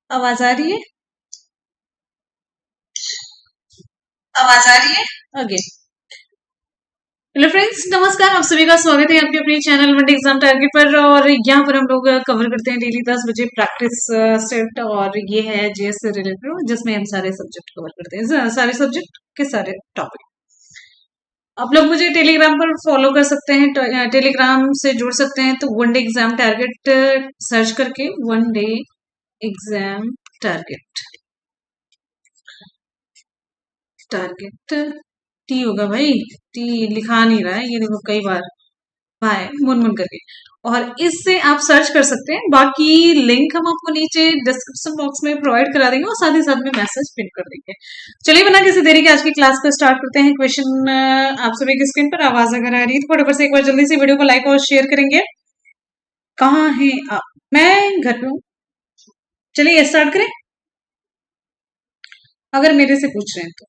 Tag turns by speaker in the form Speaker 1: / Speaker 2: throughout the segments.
Speaker 1: आवाज आ रही है?
Speaker 2: आवाज आ रही है?
Speaker 1: ओके। हेलो फ्रेंड्स, नमस्कार। आप सभी का स्वागत है आपके अपने चैनल मंडे एग्जाम टारगेट पर। और यहाँ पर हम लोग कवर करते हैं डेली 10 बजे प्रैक्टिस सेट, और ये है जीएस से रिलेटेड, जिसमें हम सारे सब्जेक्ट कवर करते हैं, सारे सब्जेक्ट के सारे टॉपिक। आप लोग मुझे टेलीग्राम पर फॉलो कर सकते हैं, टेलीग्राम से जुड़ सकते हैं। तो one day exam target search करके one day exam target target T होगा भाई, टी लिखा नहीं रहा है, ये देखो कई बार भाई मुन मुन करके। और इससे आप सर्च कर सकते हैं। बाकी लिंक हम आपको नीचे डिस्क्रिप्शन बॉक्स में प्रोवाइड करा देंगे, और साथ ही साथ में मैसेज पिन कर देंगे। चलिए बिना किसी देरी के आज की क्लास को स्टार्ट करते हैं। क्वेश्चन आप सभी की स्क्रीन पर आवाज अगर आ रही है तो फटाफट से एक बार जल्दी से वीडियो को लाइक और शेयर करेंगे। कहाँ है आप? मैं घर पे हूँ। चलिए स्टार्ट करें, अगर मेरे से पूछ रहे हैं तो।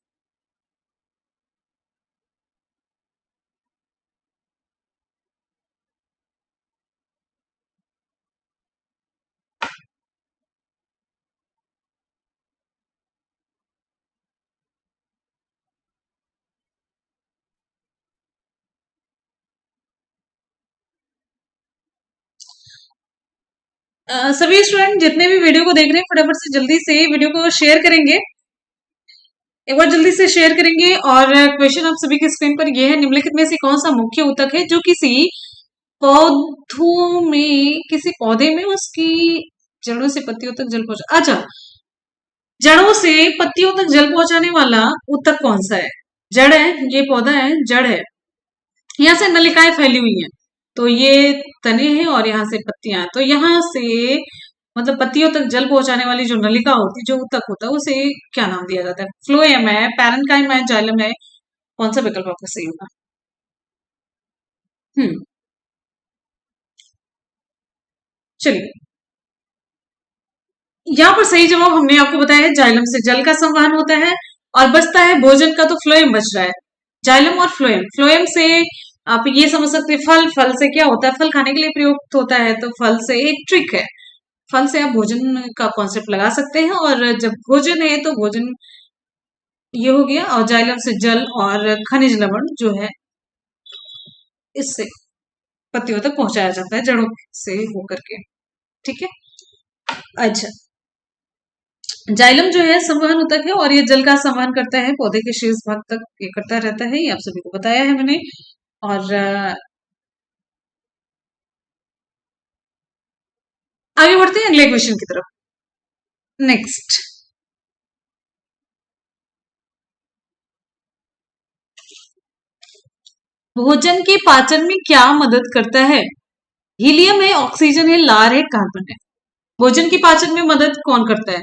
Speaker 1: सभी स्टूडेंट जितने भी वीडियो को देख रहे हैं, फटाफट से जल्दी से वीडियो को शेयर करेंगे, एक बार जल्दी से शेयर करेंगे। और क्वेश्चन आप सभी के स्क्रीन पर यह है, निम्नलिखित में से कौन सा मुख्य ऊतक है जो किसी पौधों में, किसी पौधे में उसकी जड़ों से पत्तियों तक जल पहुंचा। अच्छा, जड़ों से पत्तियों तक जल पहुंचाने वाला ऊतक कौन सा है? जड़ है, ये पौधा है, जड़ है, यहाँ से नलिकाएं फैली हुई हैं, तो ये तने हैं और यहाँ से पत्तियां हैं। तो यहाँ से मतलब पत्तियों तक जल पहुंचाने वाली जो नलिका होती है, जो ऊतक होता है, उसे क्या नाम दिया जाता है? फ्लोएम है, पैरेन्काइम है, जाइलम है? कौन सा विकल्प आपका सही होगा? हम्म चलिए, यहाँ पर सही जवाब हमने आपको बताया है, जाइलम से जल का संवहन होता है। और बचता है भोजन का, तो फ्लोएम बच रहा है। जाइलम और फ्लोएम, फ्लोएम से आप ये समझ सकते हैं फल, फल से क्या होता है? फल खाने के लिए प्रयुक्त होता है, तो फल से एक ट्रिक है, फल से आप भोजन का कॉन्सेप्ट लगा सकते हैं। और जब भोजन है तो भोजन ये हो गया, और जाइलम से जल और खनिज लवण जो है, इससे पत्तियों तक पहुंचाया जाता है, जड़ों से होकर के। ठीक है। अच्छा, जाइलम जो है संवहन ऊतक है, और ये जल का संवहन करता है, पौधे के शीर्ष भाग तक ये करता रहता है, ये आप सभी को बताया है मैंने। और आगे बढ़ते हैं अगले क्वेश्चन की तरफ। नेक्स्ट, भोजन के पाचन में क्या मदद करता है? हीलियम है, ऑक्सीजन है, लार है, कार्बन है? भोजन की पाचन में मदद कौन करता है?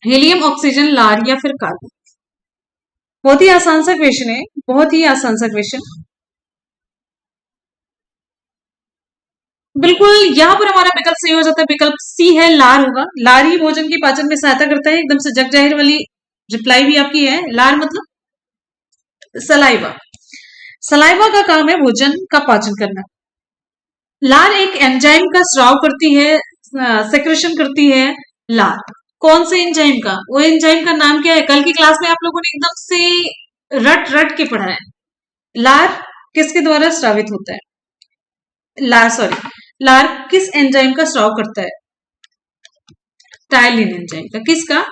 Speaker 1: हीलियम, ऑक्सीजन, लार या फिर कार्बन? बहुत ही आसान सा क्वेश्चन है, बहुत ही आसान सा क्वेश्चन। बिल्कुल, यहाँ पर हमारा विकल्प सही हो जाता है, विकल्प सी है, लार होगा। लार ही भोजन की पाचन में सहायता करता है। एकदम से जग जाहिर वाली रिप्लाई भी आपकी है। लार मतलब सलाइवा, सलाइवा का काम है भोजन का पाचन करना। लार एक एंजाइम का स्राव करती है, सेक्रेशन करती है लार। कौन से एंजाइम का? वो एंजाइम का नाम क्या है? कल की क्लास में आप लोगों ने एकदम से रट रट के पढ़ा है। लार किसके द्वारा स्रावित होता है? लार, सॉरी, लार किस एंजाइम का स्राव करता है? टाइलिन एंजाइम का। किसका?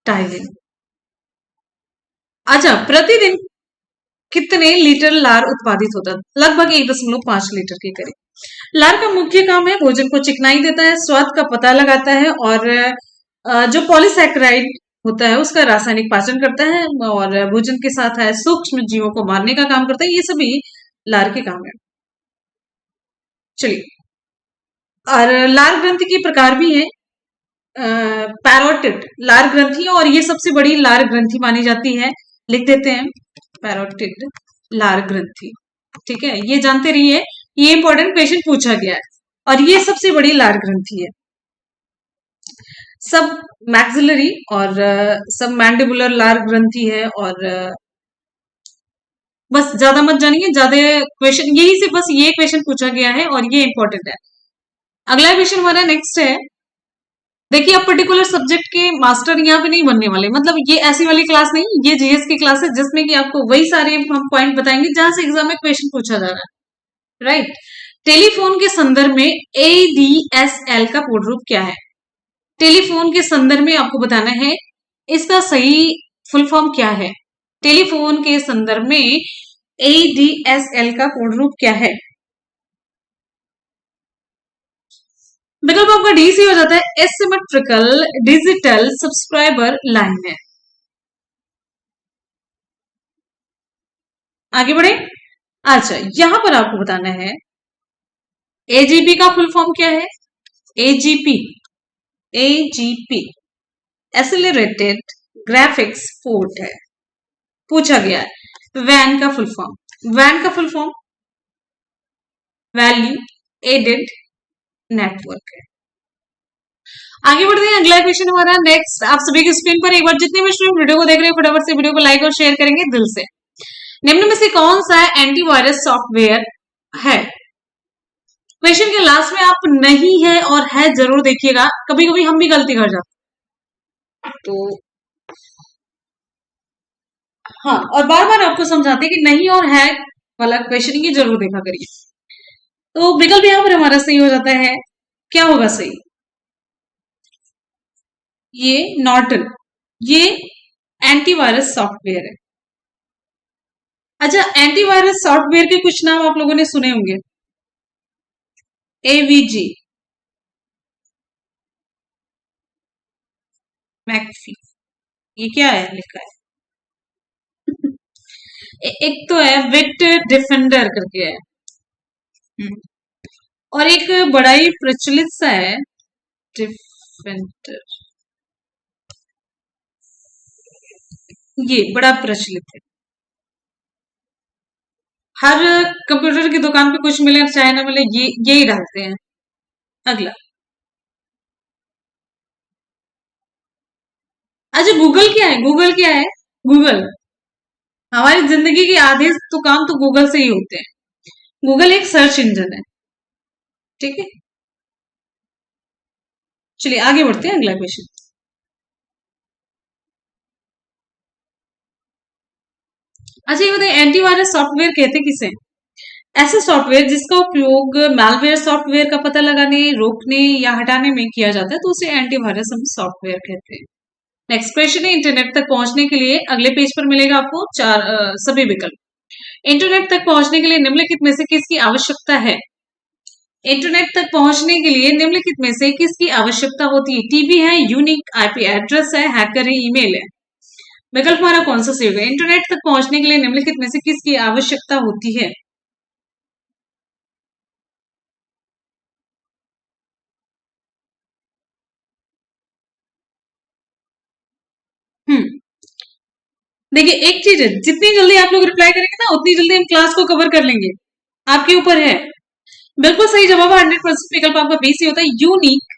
Speaker 1: टाइलिन। अच्छा, प्रतिदिन कितने लीटर लार उत्पादित होता है? लगभग 1.5 लीटर के करीब। लार का मुख्य काम है भोजन को चिकनाई देता है, स्वाद का पता लगाता है, और जो पॉलीसैकेराइड होता है उसका रासायनिक पाचन करता है और भोजन के साथ है सूक्ष्म जीवों को मारने का काम करता है। ये सभी लार के काम है। चलिए, और लार ग्रंथि के प्रकार भी है। पैरोटिड लार ग्रंथि, और ये सबसे बड़ी लार ग्रंथि मानी जाती है। लिख देते हैं पैरोटिड लार ग्रंथि। ठीक है, ये जानते रहिए, ये इंपॉर्टेंट क्वेश्चन पूछा गया है। और ये सबसे बड़ी लार ग्रंथि है। सब मैक्सिलरी और सब मैंडिबुलर लार ग्रंथि है। और बस ज्यादा मत जानिए, ज्यादा क्वेश्चन यही से बस ये क्वेश्चन पूछा गया है और ये इंपॉर्टेंट है। अगला क्वेश्चन हमारा नेक्स्ट है। देखिए, आप पर्टिकुलर सब्जेक्ट के मास्टर यहाँ पे नहीं बनने वाले, मतलब ये ऐसी वाली क्लास नहीं, ये जीएस की क्लास है जिसमें कि आपको वही सारे हम पॉइंट बताएंगे जहां से एग्जाम में क्वेश्चन पूछा जा रहा है। राइट। टेलीफोन के संदर्भ में एडीएसएल का पूर्ण रूप क्या है? टेलीफोन के संदर्भ में आपको बताना है इसका सही फुल फॉर्म क्या है। टेलीफोन के संदर्भ में एडीएसएल का पूर्ण रूप क्या है? विकल्प आपका डी सी हो जाता है, एसिमेट्रिकल डिजिटल सब्सक्राइबर लाइन है। आगे बढ़े। अच्छा, यहां पर आपको बताना है एजीपी का फुल फॉर्म क्या है? AGP, AGP accelerated graphics port है, पूछा गया है। वैन का फुल फॉर्म, वैन का full form value added network है। आगे बढ़ते हैं, अगला क्वेश्चन हमारा नेक्स्ट। आप सभी की स्क्रीन पर एक बार जितने भी स्टूडेंट वीडियो को देख रहे हैं फटाफट से वीडियो को लाइक और शेयर करेंगे दिल से। निम्न में से कौन सा एंटीवायरस सॉफ्टवेयर है? क्वेश्चन के लास्ट में आप नहीं है और है जरूर देखिएगा, कभी कभी हम भी गलती कर जाते तो हाँ, और बार बार आपको समझाते कि नहीं और है वाला क्वेश्चन की जरूर देखा करिए। तो विकल्प यहां पर हमारा सही हो जाता है। क्या होगा सही? ये नॉर्टन, ये एंटीवायरस सॉफ्टवेयर है। अच्छा, एंटीवायरस सॉफ्टवेयर के कुछ नाम आप लोगों ने सुने होंगे। एवीजी, मैकफी, ये क्या है लिखा है? एक तो है विट डिफेंडर करके है। और एक बड़ा ही प्रचलित सा है डिफेंडर, ये बड़ा प्रचलित है। हर कंप्यूटर की दुकान पे कुछ मिले चाहे ना मिले, ये यही डालते हैं। अगला, अच्छा गूगल क्या है? गूगल क्या है? गूगल हमारी जिंदगी के आधे तो काम तो गूगल से ही होते हैं। गूगल एक सर्च इंजन है। ठीक है, चलिए आगे बढ़ते हैं, अगला क्वेश्चन। अच्छा ये बताइए, एंटीवायरस सॉफ्टवेयर कहते किसे? ऐसे सॉफ्टवेयर जिसका उपयोग मैलवेयर सॉफ्टवेयर का पता लगाने, रोकने या हटाने में किया जाता है तो उसे एंटीवायरस हम सॉफ्टवेयर कहते हैं। नेक्स्ट क्वेश्चन है, इंटरनेट तक पहुंचने के लिए अगले पेज पर मिलेगा आपको सभी विकल्प। इंटरनेट तक पहुंचने के लिए निम्नलिखित में से किसकी आवश्यकता है? इंटरनेट तक पहुंचने के लिए निम्नलिखित में से किसकी आवश्यकता होती है? टीबी है, यूनिक आईपी एड्रेस है, हैकर है, ईमेल है। विकल्प हमारा कौन सा सही होगा? इंटरनेट तक पहुंचने के लिए निम्नलिखित में से किसकी आवश्यकता होती है? हम्म, देखिए एक चीज है, जितनी जल्दी आप लोग रिप्लाई करेंगे ना उतनी जल्दी हम क्लास को कवर कर लेंगे, आपके ऊपर है। बिल्कुल सही जवाब 100% विकल्प आपका बी सी होता है, यूनिक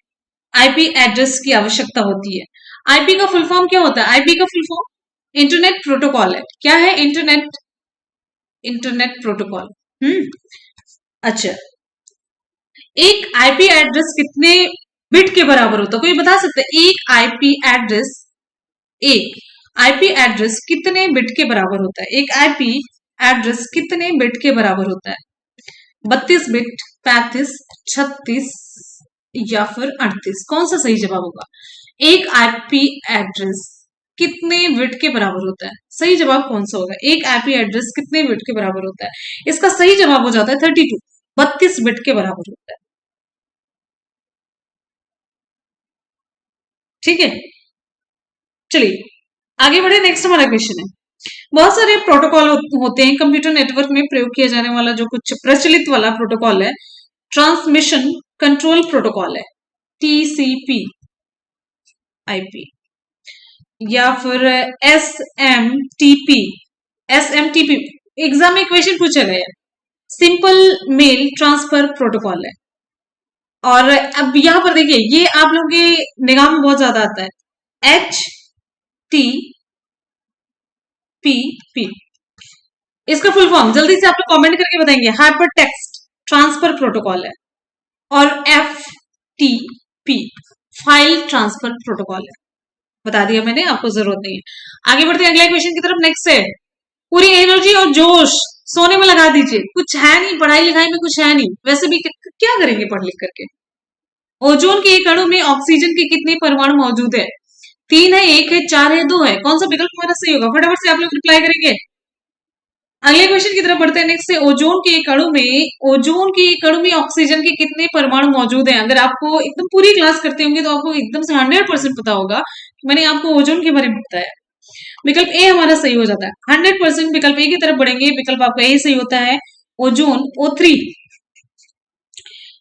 Speaker 1: आईपी एड्रेस की आवश्यकता होती है। आईपी का फुल फॉर्म क्या होता है? आईपी का फुल फॉर्म इंटरनेट प्रोटोकॉल है। क्या है? Internet, internet protocol. अच्छा, एक आईपी एड्रेस कितने बिट के बराबर होता है? कोई बता सकता है? एक आईपी एड्रेस, एक आईपी एड्रेस कितने बिट के बराबर होता है? एक आईपी एड्रेस कितने बिट के बराबर होता है? 32 बिट, 35, 36 या फिर 38? कौन सा सही जवाब होगा? एक आईपी एड्रेस कितने बिट के बराबर होता है? सही जवाब कौन सा होगा? एक आईपी एड्रेस कितने बिट के बराबर होता है? इसका सही जवाब हो जाता है 32, 32 बिट के बराबर होता है। ठीक है, चलिए आगे बढ़े। नेक्स्ट हमारा क्वेश्चन है, बहुत सारे प्रोटोकॉल होते हैं कंप्यूटर नेटवर्क में प्रयोग किया जाने वाला जो कुछ प्रचलित वाला प्रोटोकॉल है ट्रांसमिशन कंट्रोल प्रोटोकॉल है, टीसीपी आईपी, या फिर एसएमटीपी। एसएमटीपी एग्जाम में क्वेश्चन पूछा गया, सिंपल मेल ट्रांसफर प्रोटोकॉल है। और अब यहां पर देखिए ये आप लोगों के निगाह में बहुत ज्यादा आता है, एच टी पी पी। इसका फुल फॉर्म जल्दी से आप लोग कमेंट करके बताएंगे। हाइपर टेक्स्ट ट्रांसफर प्रोटोकॉल है। और F T P file transfer protocol है। बता दिया मैंने, आपको जरूरत नहीं है। आगे बढ़ते हैं अगले क्वेश्चन की तरफ। नेक्स्ट है, पूरी एनर्जी और जोश सोने में लगा दीजिए, कुछ है नहीं, पढ़ाई लिखाई में कुछ है नहीं, वैसे भी क्या करेंगे पढ़ लिख करके। ओजोन के एक अणु में ऑक्सीजन के कितने परमाणु मौजूद है? 3 है, 1 है, 4 है, 2 है। कौन सा विकल्प हमारा सही होगा? फटाफट से आप लोग रिप्लाई करेंगे। अगले क्वेश्चन की तरफ बढ़ते हैं। नेक्स्ट है, ओजोन के एक अणु में ऑक्सीजन के कितने परमाणु मौजूद हैं? अगर आपको एकदम पूरी क्लास करते होंगे तो आपको एकदम से 100% पता होगा कि मैंने आपको ओजोन के बारे में बताया। विकल्प ए हमारा सही हो जाता है। 100% विकल्प ए की तरफ बढ़ेंगे। विकल्प आपका ए सही होता है, ओजोन O3।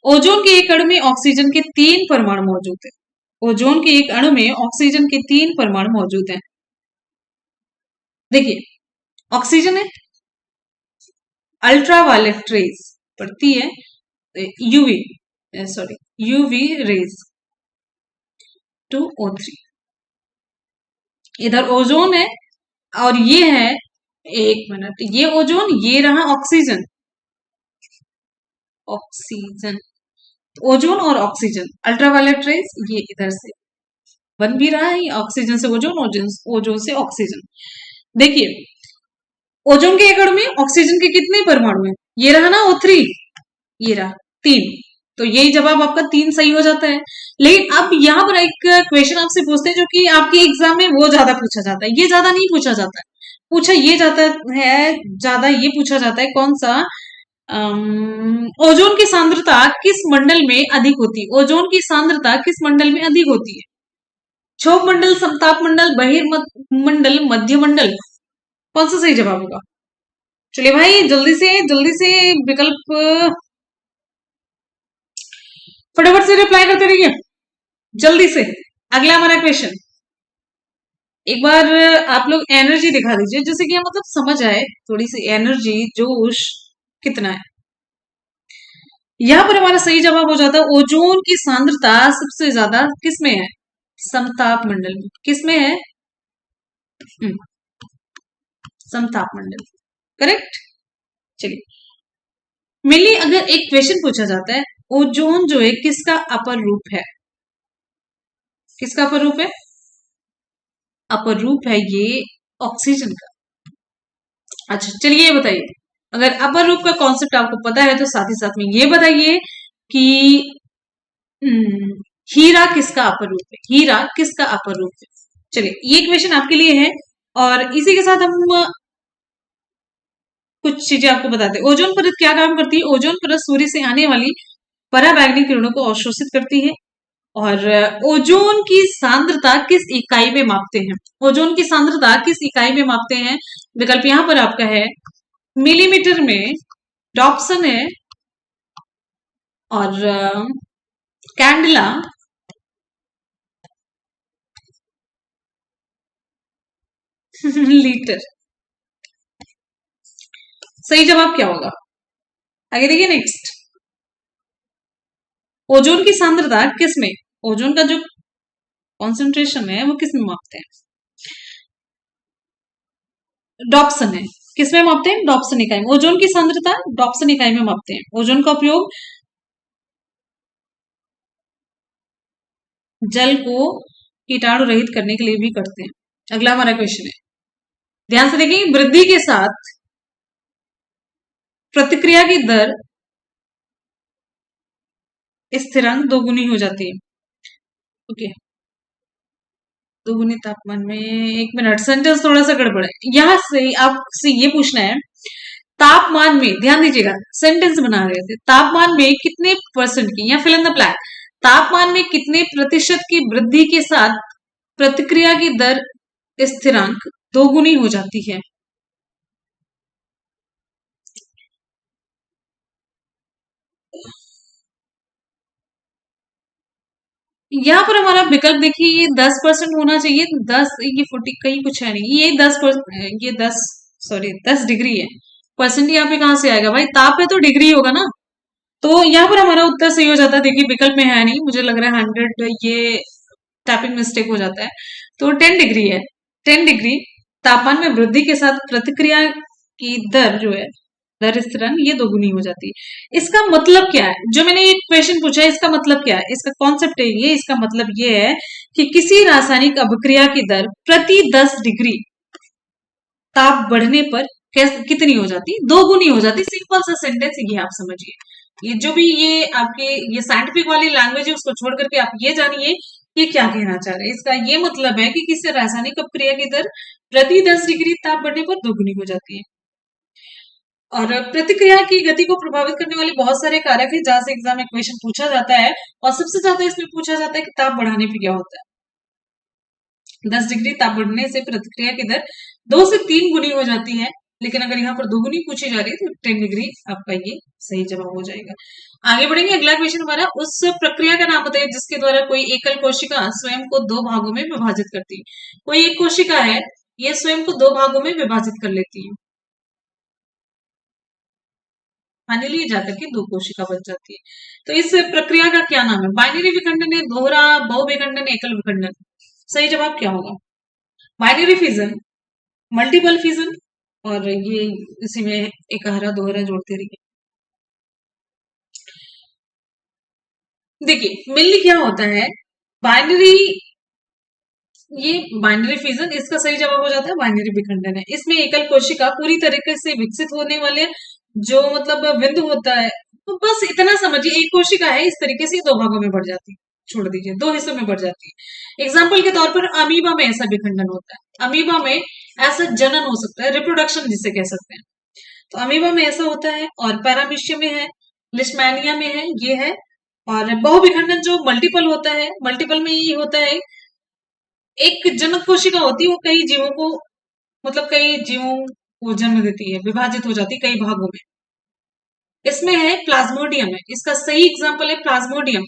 Speaker 1: ओजोन के एक अणु में ऑक्सीजन के 3 परमाणु मौजूद है। ओजोन के एक अणु में ऑक्सीजन के 3 परमाणु मौजूद हैं। देखिए ऑक्सीजन है, अल्ट्रावायलेट रेज पड़ती है, यूवी रेज टू O3। इधर ओजोन है और ये है, एक मिनट, ये ओजोन, ये रहा ऑक्सीजन। ओजोन और ऑक्सीजन, अल्ट्रावायलेट रेज ये इधर से बन भी रहा है, ऑक्सीजन से ओजोन, ओजोन से ऑक्सीजन। देखिए ओजोन के एक अणु में ऑक्सीजन के कितने परमाणु हैं? ये रहा ना O3, ये रहा 3। तो यही जवाब आपका 3 सही हो जाता है। लेकिन अब यहाँ पर एक क्वेश्चन आपसे पूछते हैं जो कि आपके एग्जाम में वो ज्यादा पूछा जाता है, ये ज्यादा नहीं पूछा जाता है। ये जाता है ज्यादा, ये पूछा जाता है कौन सा, ओजोन की सांद्रता किस मंडल में अधिक होती है? ओजोन की सांद्रता किस मंडल में अधिक होती है? क्षोभ मंडल, समताप मंडल, बहिर्मंडल, मध्य मंडल। कौन सा सही जवाब होगा? चलिए भाई जल्दी से विकल्प फटाफट से रिप्लाई करते रहिए जल्दी से। अगला हमारा क्वेश्चन, एक बार आप लोग एनर्जी दिखा दीजिए जैसे कि मतलब समझ आए थोड़ी सी, एनर्जी जोश कितना है। यहां पर हमारा सही जवाब हो जाता है, ओजोन की सांद्रता सबसे ज्यादा किसमें है? समताप मंडल में। किसमें है? समताप मंडल, करेक्ट। चलिए मिली, अगर एक क्वेश्चन पूछा जाता है, ओजोन जो है किसका अपर रूप है? किसका अपर रूप है? अपर रूप है ये ऑक्सीजन का। अच्छा चलिए ये बताइए, अगर अपर रूप का कॉन्सेप्ट आपको पता है तो साथ ही साथ में ये बताइए कि हीरा किसका अपर रूप है? हीरा किसका अपर रूप है? चलिए ये क्वेश्चन आपके लिए है और इसी के साथ हम कुछ चीजें आपको बताते हैं। ओजोन परत क्या काम करती है? ओजोन परत सूर्य से आने वाली पराबैंगनी किरणों को अवशोषित करती है। और ओजोन की सांद्रता किस इकाई में मापते हैं? ओजोन की सांद्रता किस इकाई में मापते हैं? विकल्प यहां पर आपका है मिलीमीटर में, डॉप्सन है, और कैंडला, लीटर। सही जवाब क्या होगा? आगे देखिए नेक्स्ट, ओजोन की सांद्रता किस में, ओजोन का जो कॉन्सेंट्रेशन है वो किस में मापते हैं? डॉप्सन है। किस में मापते हैं? डॉप्सन इकाई में। ओजोन की सांद्रता डॉप्सन इकाई में मापते हैं। ओजोन का उपयोग जल को कीटाणु रहित करने के लिए भी करते हैं। अगला हमारा क्वेश्चन है, ध्यान से देखिए, वृद्धि के साथ प्रतिक्रिया की दर स्थिरांक दोगुनी हो जाती है। ओके, दोगुनी तापमान में, एक मिनट, सेंटेंस थोड़ा सा गड़बड़ है। यहां से आपसे ये पूछना है, तापमान में, ध्यान दीजिएगा, सेंटेंस बना रहे थे, तापमान में कितने परसेंट की, या फिल इन द ब्लैंक, तापमान में कितने प्रतिशत की वृद्धि के साथ प्रतिक्रिया की दर स्थिरांक दोगुनी हो जाती है। यहाँ पर हमारा विकल्प देखिए, ये 10% होना चाहिए, 10, ये 40 कहीं कुछ है नहीं, ये 10%, ये 10, सॉरी 10 डिग्री है। परसेंट यहाँ पे कहाँ से आएगा भाई, ताप है तो डिग्री होगा ना। तो यहाँ पर हमारा उत्तर सही हो जाता है। देखिए विकल्प में है नहीं, मुझे लग रहा है 100, ये टाइपिंग मिस्टेक हो जाता है। तो 10 डिग्री है। 10 डिग्री तापमान में वृद्धि के साथ प्रतिक्रिया की दर जो है, दर स्थिरांक, ये दोगुनी हो जाती है। इसका मतलब क्या है, जो मैंने ये क्वेश्चन पूछा है इसका मतलब क्या है, इसका कॉन्सेप्ट है ये, इसका मतलब ये है कि किसी रासायनिक अभिक्रिया की दर प्रति 10 डिग्री ताप बढ़ने पर कैसे कितनी हो जाती, दोगुनी हो जाती। सिंपल सा सेंटेंस ये आप समझिए। ये जो भी ये आपके ये साइंटिफिक वाली लैंग्वेज है उसको छोड़ करके आप ये जानिए ये क्या कहना चाह रहे हैं। इसका ये मतलब है कि किसी रासायनिक अपक्रिया की दर प्रति 10 डिग्री ताप बढ़ने पर दोगुनी हो जाती है। और प्रतिक्रिया की गति को प्रभावित करने वाले बहुत सारे कारक हैं जहां से एग्जाम में क्वेश्चन पूछा जाता है, और सबसे ज्यादा इसमें पूछा जाता है कि ताप बढ़ाने पे क्या होता है। 10 डिग्री ताप बढ़ने से प्रतिक्रिया की दर 2 से 3 गुनी हो जाती है, लेकिन अगर यहाँ पर दोगुनी पूछी जा रही है तो 10 डिग्री आपका ये सही जवाब हो जाएगा। आगे बढ़ेंगे, अगला क्वेश्चन हमारा, उस प्रक्रिया का नाम बताइए जिसके द्वारा कोई एकल कोशिका स्वयं को 2 भागों में विभाजित करती है। कोई एक कोशिका है, ये स्वयं को 2 भागों में विभाजित कर लेती है, फाइनली जाकर के 2 कोशिका बच जाती है। तो इस प्रक्रिया का क्या नाम है, बाइनरी विखंडन है, दोहरा बहुविखंडन, एकल विखंडन। सही जवाब क्या होगा, बाइनरी फिजन, मल्टीपल फिजन, और ये इसी में एक हरा दोहरा जोड़ते रहिए। देखिए मेनली क्या होता है, बाइनरी, ये बाइनरी फिजन, इसका सही जवाब हो जाता है बाइनरी विखंडन है। इसमें एकल कोशिका पूरी तरीके से विकसित होने वाले जो मतलब बिंदु होता है, तो बस इतना समझिए, एक कोशिका है इस तरीके से 2 भागों में बढ़ जाती है, छोड़ दीजिए 2 हिस्सों में बढ़ जाती है। एग्जाम्पल के तौर पर अमीबा में ऐसा विखंडन होता है, अमीबा में ऐसा जनन हो सकता है, रिप्रोडक्शन जिसे कह सकते हैं। तो अमीबा में ऐसा होता है, और पैरामीशियम में है, लिस्टमैनिया में है, ये है। और बहुविखंडन जो मल्टीपल होता है, मल्टीपल में ये होता है, एक जनक कोशिका होती है, वो कई जीवों को, मतलब कई जीवों को जन्म देती है, विभाजित हो जाती है कई भागों में। इसमें है प्लाज्मोडियम है, इसका सही एग्जांपल है प्लाज्मोडियम।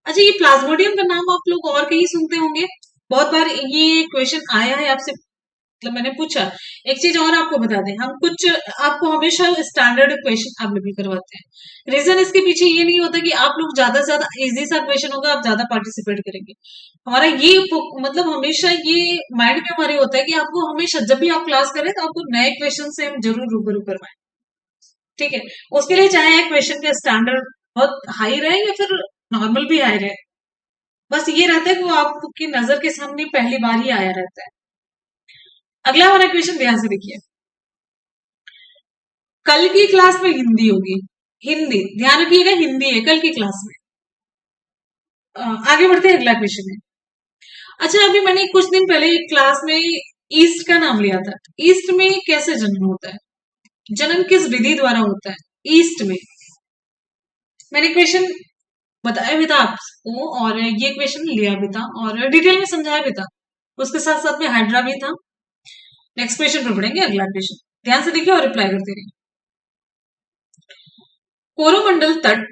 Speaker 1: अच्छा, ये प्लाज्मोडियम का नाम आप लोग और कहीं सुनते होंगे, बहुत बार ये क्वेश्चन आया है आपसे, मतलब मैंने पूछा। एक चीज और आपको बता दें, हम कुछ आपको हमेशा स्टैंडर्ड क्वेश्चन अवेलेबल करवाते हैं। रीजन इसके पीछे ये नहीं होता कि आप लोग ज्यादा से ज्यादा इजी सा क्वेश्चन होगा आप ज्यादा पार्टिसिपेट करेंगे। हमारा ये मतलब हमेशा ये माइंड में हमारे होता है कि आपको हमेशा जब भी आप क्लास करें तो आपको नए क्वेश्चन से हम जरूर रूबरू करवाएं। ठीक है, उसके लिए चाहे क्वेश्चन का स्टैंडर्ड बहुत हाई रहे या फिर नॉर्मल भी हाई रहे, बस ये रहता है कि वो आपकी नजर के सामने पहली बार ही आया रहता है। अगला हमारा क्वेश्चन ध्यान से देखिए, कल की क्लास में हिंदी होगी, हिंदी ध्यान रखिएगा, हिंदी है कल की क्लास में। आगे बढ़ते हैं, अगला क्वेश्चन है। अच्छा, अभी मैंने कुछ दिन पहले एक क्लास में ईस्ट का नाम लिया था, ईस्ट में कैसे जन्म होता है, जन्म किस विधि द्वारा होता है ईस्ट में, मैंने क्वेश्चन बताया भी था आपको, और ये क्वेश्चन लिया भी था और डिटेल में समझाया भी था, उसके साथ साथ में हाइड्रा भी था। नेक्स्ट क्वेश्चन पर बढ़ेंगे, अगला क्वेश्चन ध्यान से देखिए और रिप्लाई करते रहिए। कोरोमंडल तट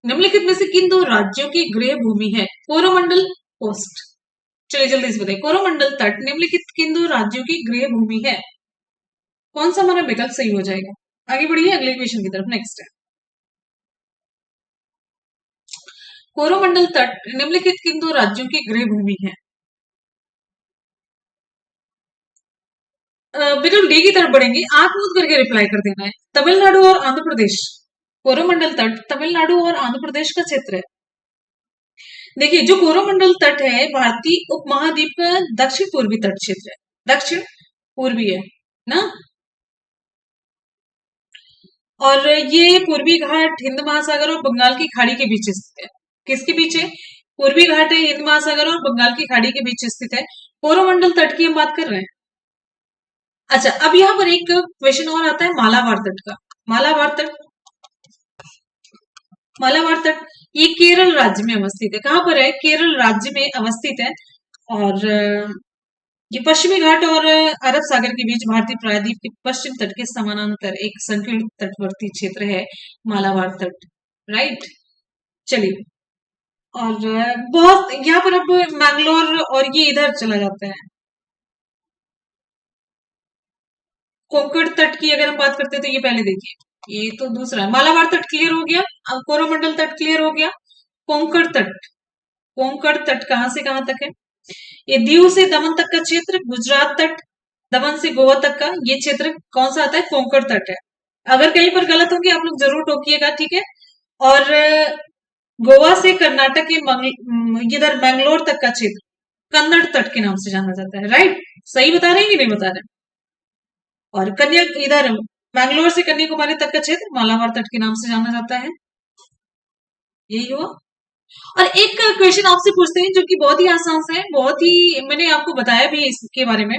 Speaker 1: निम्नलिखित में से किन 2 राज्यों की गृह भूमि है, कोरोमंडल कोस्ट। चलिए जल्दी से बताइए, कोरोमंडल तट निम्नलिखित किन 2 राज्यों की गृह भूमि है, कौन सा हमारा विकल्प सही हो जाएगा। आगे बढ़िए अगले क्वेश्चन की तरफ, नेक्स्ट है, कोरोमंडल तट निम्नलिखित किन 2 राज्यों की गृह भूमि है। बिल्कुल डी की तरफ बढ़ेंगे, आंख मूंद करके रिप्लाई कर देना है, तमिलनाडु और आंध्र प्रदेश। कोरोमंडल तट तमिलनाडु और आंध्र प्रदेश का क्षेत्र है। देखिए जो कोरोमंडल तट है भारतीय उपमहाद्वीप का दक्षिण पूर्वी तट क्षेत्र है, दक्षिण पूर्वी है ना। और ये पूर्वी घाट हिंद महासागर और बंगाल की खाड़ी के बीच स्थित है, किसके बीच है, पूर्वी घाट है हिंद महासागर और बंगाल की खाड़ी के बीच स्थित है, कोरोमंडल तट की हम बात कर रहे हैं। अच्छा, अब यहाँ पर एक क्वेश्चन और आता है मालाबार तट का, मालाबार तट, मालाबार तट ये केरल राज्य में अवस्थित है, कहां पर है, केरल राज्य में अवस्थित है। और ये पश्चिमी घाट और अरब सागर के बीच भारतीय प्रायद्वीप के पश्चिम तट के समानांतर एक संकीर्ण तटवर्ती क्षेत्र है, मालाबार तट। राइट। चलिए। और बहुत यहाँ पर अब मैंगलोर और ये इधर चला जाता है। कोंकण तट की अगर हम बात करते हैं तो ये पहले देखिए, ये तो दूसरा है। मालाबार तट क्लियर हो गया, अब कोरोमंडल तट क्लियर हो गया। कोंकण तट, कोंकण तट कहां से कहां तक है? ये दीव से दमन तक का क्षेत्र, गुजरात तट, दमन से गोवा तक का ये क्षेत्र कौन सा आता है? कोंकण तट है। अगर कहीं पर गलत होगी आप लोग जरूर टोकिएगा, ठीक है। और गोवा से कर्नाटक के इधर बैंगलोर तक का क्षेत्र कन्नड़ तट के नाम से जाना जाता है। राइट। सही बता रहे हैं कि नहीं बता रहे? और कन्या इधर बैंगलोर से कन्याकुमारी तक का क्षेत्र मालाबार तट के नाम से जाना जाता है। यही हुआ। और एक क्वेश्चन आपसे पूछते हैं जो कि बहुत ही आसान सा है, बहुत ही मैंने आपको बताया भी है इसके बारे में।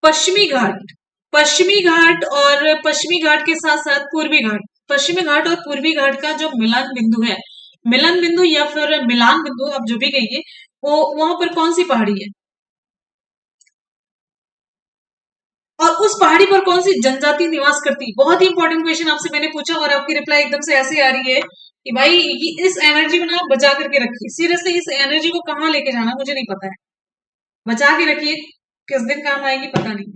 Speaker 1: पश्चिमी घाट, पश्चिमी घाट और पश्चिमी घाट के साथ साथ पूर्वी घाट, पश्चिमी घाट और पूर्वी घाट का जो मिलन बिंदु है, मिलन बिंदु या फिर मिलान बिंदु आप जो भी कहिए, वो वहां पर कौन सी पहाड़ी है? और उस पहाड़ी पर कौन सी जनजाति निवास करती? बहुत ही इंपॉर्टेंट क्वेश्चन आपसे मैंने पूछा और आपकी रिप्लाई एकदम से ऐसे आ रही है कि भाई इस एनर्जी को ना बचा करके रखिए। सीरियसली इस एनर्जी को कहाँ लेके जाना मुझे नहीं पता है, बचा के रखिए, किस दिन काम आएगी पता नहीं।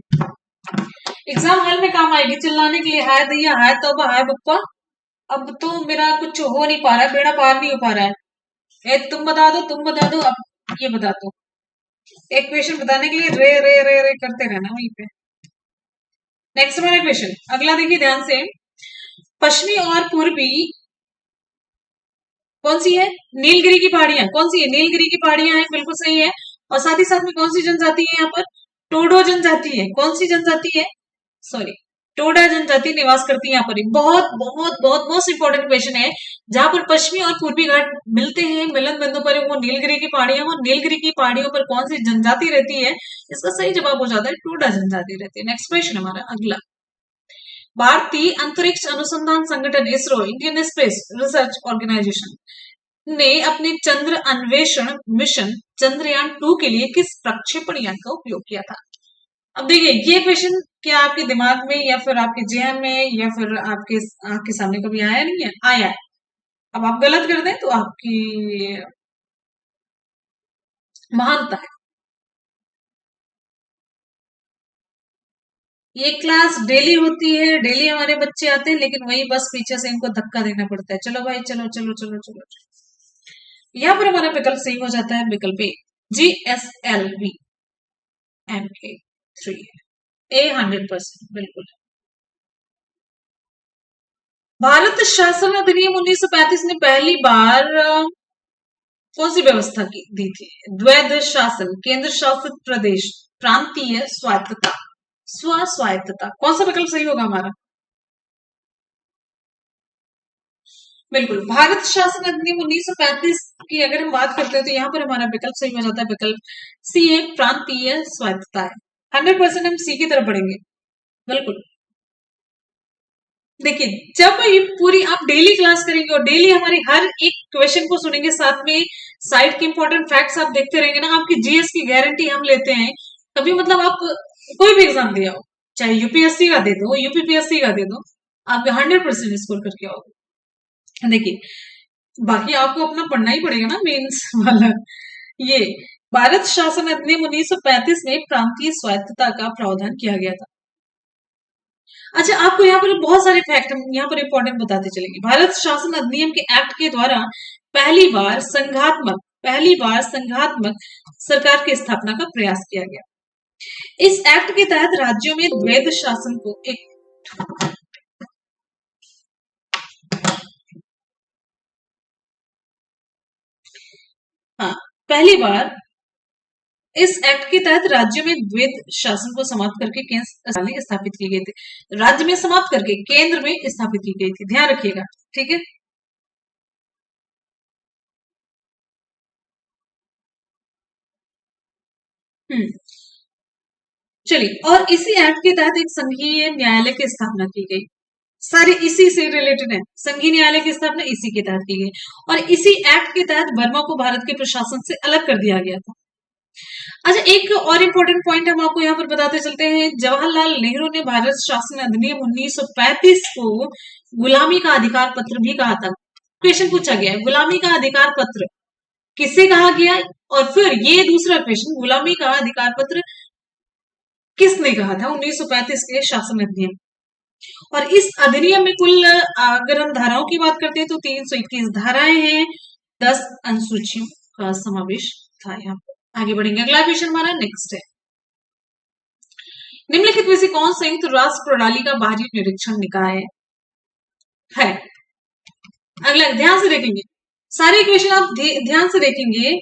Speaker 1: एग्जाम हॉल में काम आएगी, चिल्लाने के लिए हाय दैया, हाय तौबा, हाय बप्पा, अब तो मेरा कुछ हो नहीं पा रहा है, बेड़ा पार नहीं हो पा रहा है। तुम बता दो, तुम बता दो, अब ये बता दो। एक क्वेश्चन बताने के लिए रे रे रे रे करते रहना वहीं पे। नेक्स्ट वाला क्वेश्चन, अगला देखिए ध्यान से। पश्चिमी और पूर्वी कौन सी है? नीलगिरी की पहाड़ियां। कौन सी है? नीलगिरी की पहाड़ियां हैं, बिल्कुल सही है। और साथ ही साथ में कौन सी जनजाति है यहाँ पर? टोडो जनजाति है। कौन सी जनजाति है? सॉरी, टोडा जनजाति निवास करती है यहाँ पर। बहुत बहुत बहुत मोस्ट इंपोर्टेंट क्वेश्चन है। जहां पर पश्चिमी और पूर्वी घाट मिलते हैं, मिलन बिंदु पर वो नीलगिरी की पहाड़ियां, और नीलगिरी की पहाड़ियों पर कौन सी जनजाति रहती है? इसका सही जवाब हो जाता है टोडा जनजाति रहती है। नेक्स्ट क्वेश्चन हमारा अगला। भारतीय अंतरिक्ष अनुसंधान संगठन ISRO, Indian space research organisation ने अपने चंद्र अन्वेषण मिशन चंद्रयान-2 के लिए किस प्रक्षेपण यान का उपयोग किया था? अब देखिए ये क्वेश्चन क्या आपके दिमाग में या फिर आपके जेहन में या फिर आपके आंख के सामने कभी आया नहीं है? आया है। अब आप गलत कर दें तो आपकी महानता है। ये क्लास डेली होती है, डेली हमारे बच्चे आते हैं, लेकिन वही बस पीछे से इनको धक्का देना पड़ता है। चलो भाई, चलो चलो चलो चलो। यहाँ पर हमारा विकल्प सही हो जाता है, विकल्प ए, GSLV-MK3, ए 100% बिल्कुल। भारत शासन अधिनियम 1935 ने पहली बार कौन सी व्यवस्था की दी थी? द्वैध शासन, केंद्र शासित प्रदेश, प्रांतीय स्वायत्तता, स्व स्वायत्तता। कौन सा विकल्प सही होगा हमारा? बिल्कुल, भारत शासन अधिनियम 1935 की अगर हम बात करते हैं तो यहाँ पर हमारा विकल्प सही हो जाता है, विकल्प सी है, प्रांतीय स्वायत्तता है। 100% हम सी की तरफ बढ़ेंगे। बिल्कुल। देखिए जब ये पूरी आप डेली क्लास करेंगे और डेली हमारी हर एक क्वेश्चन को सुनेंगे, साथ में साइड के इंपॉर्टेंट फैक्ट्स आप देखते रहेंगे ना, आपकी जीएस की गारंटी हम लेते हैं। कभी मतलब आप कोई भी एग्जाम दिया हो, चाहे यूपीएससी का दे दो, यूपीपीएससी का दे दो, आप 100% स्कोर करके आओगे। देखिए बाकी आपको अपना पढ़ना ही पड़ेगा ना, मेंस वाला। ये भारत शासन अधिनियम 1935 में प्रांतीय स्वायत्तता का प्रावधान किया गया था। अच्छा, आपको यहाँ पर बहुत सारे फैक्ट हम यहाँ पर इंपॉर्टेंट बताते चलेंगे। भारत शासन अधिनियम के एक्ट के द्वारा पहली बार संघात्मक सरकार की स्थापना का प्रयास किया गया। इस एक्ट के तहत राज्यों में द्वैध शासन को एक हाँ, पहली बार इस एक्ट के तहत राज्य में द्वैध शासन को समाप्त करके केंद्र में स्थापित की गई थी। राज्य में समाप्त करके केंद्र में स्थापित की गई थी, ध्यान रखिएगा, ठीक है। चलिए, और इसी एक्ट के तहत एक संघीय न्यायालय की स्थापना की गई। सारे इसी से रिलेटेड है, संघीय न्यायालय की स्थापना इसी के तहत की गई। और इसी एक्ट के तहत बर्मा को भारत के प्रशासन से अलग कर दिया गया था। अच्छा, एक और इम्पोर्टेंट पॉइंट हम आपको यहाँ पर बताते चलते हैं। जवाहरलाल नेहरू ने भारत शासन अधिनियम 1935 को गुलामी का अधिकार पत्र भी कहा था। क्वेश्चन पूछा गया है, गुलामी का अधिकार पत्र किससे कहा गया? और फिर ये दूसरा क्वेश्चन, गुलामी का अधिकार पत्र किसने कहा था 1935 के शासन अधिनियम? और इस अधिनियम में कुल अगर हम धाराओं की बात करते हैं तो 321 धाराएं हैं, 10 अनुसूचियों का समावेश था यहाँ पर। आगे बढ़ेंगे, अगला क्वेश्चन हमारा नेक्स्ट है, निम्नलिखित में से कौन संयुक्त राष्ट्र प्रणाली का बाहरी निरीक्षण निकाय है? अगला ध्यान से देखेंगे, सारे क्वेश्चन आप ध्यान से देखेंगे।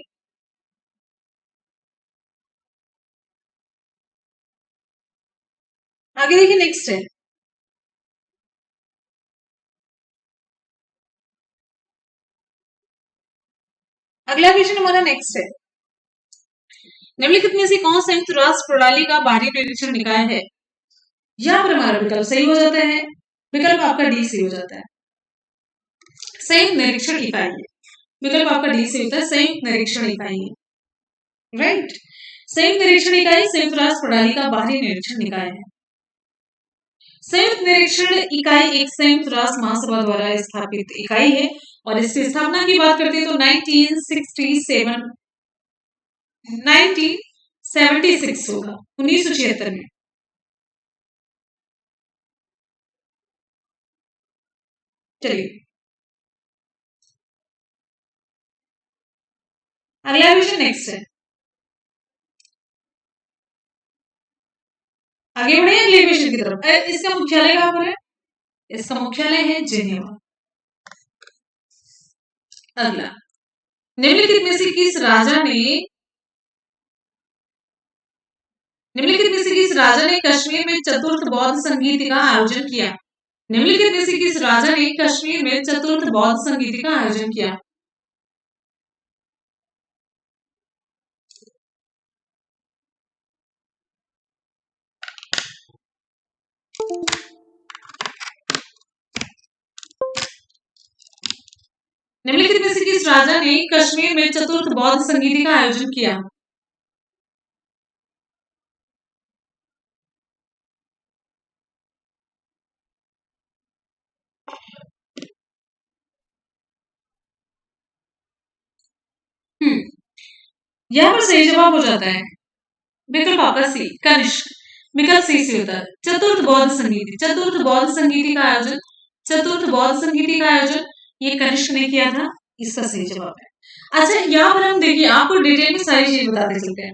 Speaker 1: आगे देखिए, नेक्स्ट है, अगला क्वेश्चन हमारा नेक्स्ट है, निम्नलिखित में से कौन संयुक्त राष्ट्र प्रणाली का बाहरी निरीक्षण निकाय है? यहां पर हमारा विकल्प सही हो जाता है, विकल्प आपका डी सही हो जाता है, संयुक्त निरीक्षण इकाई है। विकल्प आपका डी से होता है, संयुक्त निरीक्षण इकाई है, राइट। संयुक्त निरीक्षण इकाई संयुक्त राष्ट्र प्रणाली का बाहरी निरीक्षण निकाय है। संयुक्त निरीक्षण इकाई एक संयुक्त राष्ट्र महासभा द्वारा स्थापित इकाई है और इसकी स्थापना की बात करते हैं तो 1976 होगा, 1976 में। चलिए अगला क्वेश्चन नेक्स्ट है, आगे बढ़े अगले क्वेश्चन की तरफ। इसका मुख्यालय कहां पर है? इसका मुख्यालय है जेनेवा। अगला, निम्नलिखित में से किस राजा ने कश्मीर में चतुर्थ बौद्ध संगीत का आयोजन किया? निम्नलिखित में से किस राजा ने कश्मीर में चतुर्थ बौद्ध संगीत का आयोजन किया? निम्नलिखित में से किस राजा ने कश्मीर में चतुर्थ बौद्ध संगीत का आयोजन किया? यहाँ पर सही जवाब हो जाता है विकल्प आपका सी, कनिष्क। विकल्प सी से होता है चतुर्थ बौद्ध संगीति। चतुर्थ बौद्ध संगीति का आयोजन, चतुर्थ बौद्ध संगीति का आयोजन ये कनिष्क ने किया था, इसका सही जवाब है। अच्छा, यहाँ पर हम देखिए आपको डिटेल में सारी चीज बताते चलते हैं।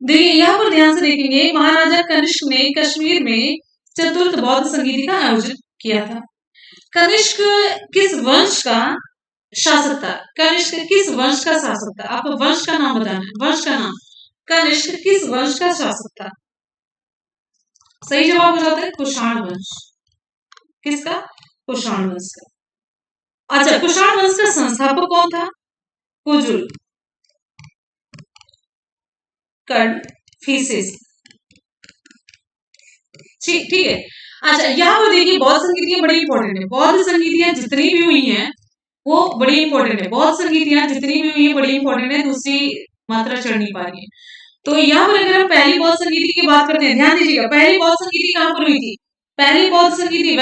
Speaker 1: देखिए यहाँ पर ध्यान से देखेंगे, महाराजा कनिष्क ने कश्मीर में चतुर्थ बौद्ध संगीति का आयोजन किया था। कनिष्क किस वंश का शासक था? कनिष्क किस वंश का शासक था? आपको वंश का नाम बताना है, वंश का नाम। कनिष्क किस वंश का शासक था? सही जवाब हो जाता है कुषाण वंश। किसका? कुषाण वंश का। अच्छा, कुषाण वंश का संस्थापक कौन था? कुजुल, कडफिसेस। ठीक है। अच्छा, यहाँ पर देखिए बौद्ध संगीतियां बड़ी इंपॉर्टेंट है। बौद्ध संगीतियां जितनी भी हुई हैं वो बड़ी इंपॉर्टेंट है। बौद्ध संगीतियां जितनी भी हुई है बड़ी इंपॉर्टेंट है, दूसरी मात्रा चढ़ नहीं पा रही है। तो यहाँ पर अगर हम पहली बौद्ध संगीति की बात करते हैं, ध्यान दीजिएगा, पहली बौद्ध संगीति कहां पर हुई थी? पहली बौद्ध संगीति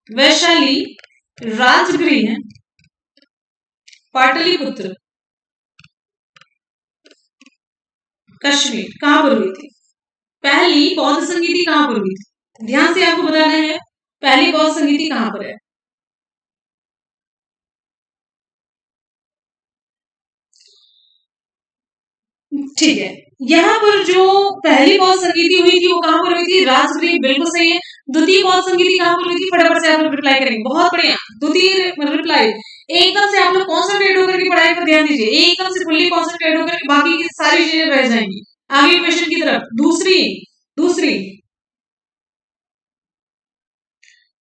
Speaker 1: वैशाली राजगृह पाटलिपुत्र कश्मीर कहां पर हुई थी? पहली बौद्ध संगीति कहां पर हुई थी? ध्यान से आपको बताना है पहली बौद्ध संगीति कहां पर है। ठीक है, यहाँ पर जो पहली बौद्ध संगीति हुई थी वो कहां पर हुई थी? राजगृह, बिल्कुल सही है। द्वितीय बौद्ध संगीति कहां पर हुई थी? फटाफट से आप लोग रिप्लाई करेंगे, बहुत बढ़िया। द्वितीय रिप्लाई एकदम से आप लोग कॉन्सेंट्रेट होकर के पढ़ाई पर ध्यान दीजिए, एकदम से फुल्ली कॉन्सेंट्रेट होकर के, बाकी की सारी चीजें रह जाएंगी। आगे क्वेश्चन की तरफ, दूसरी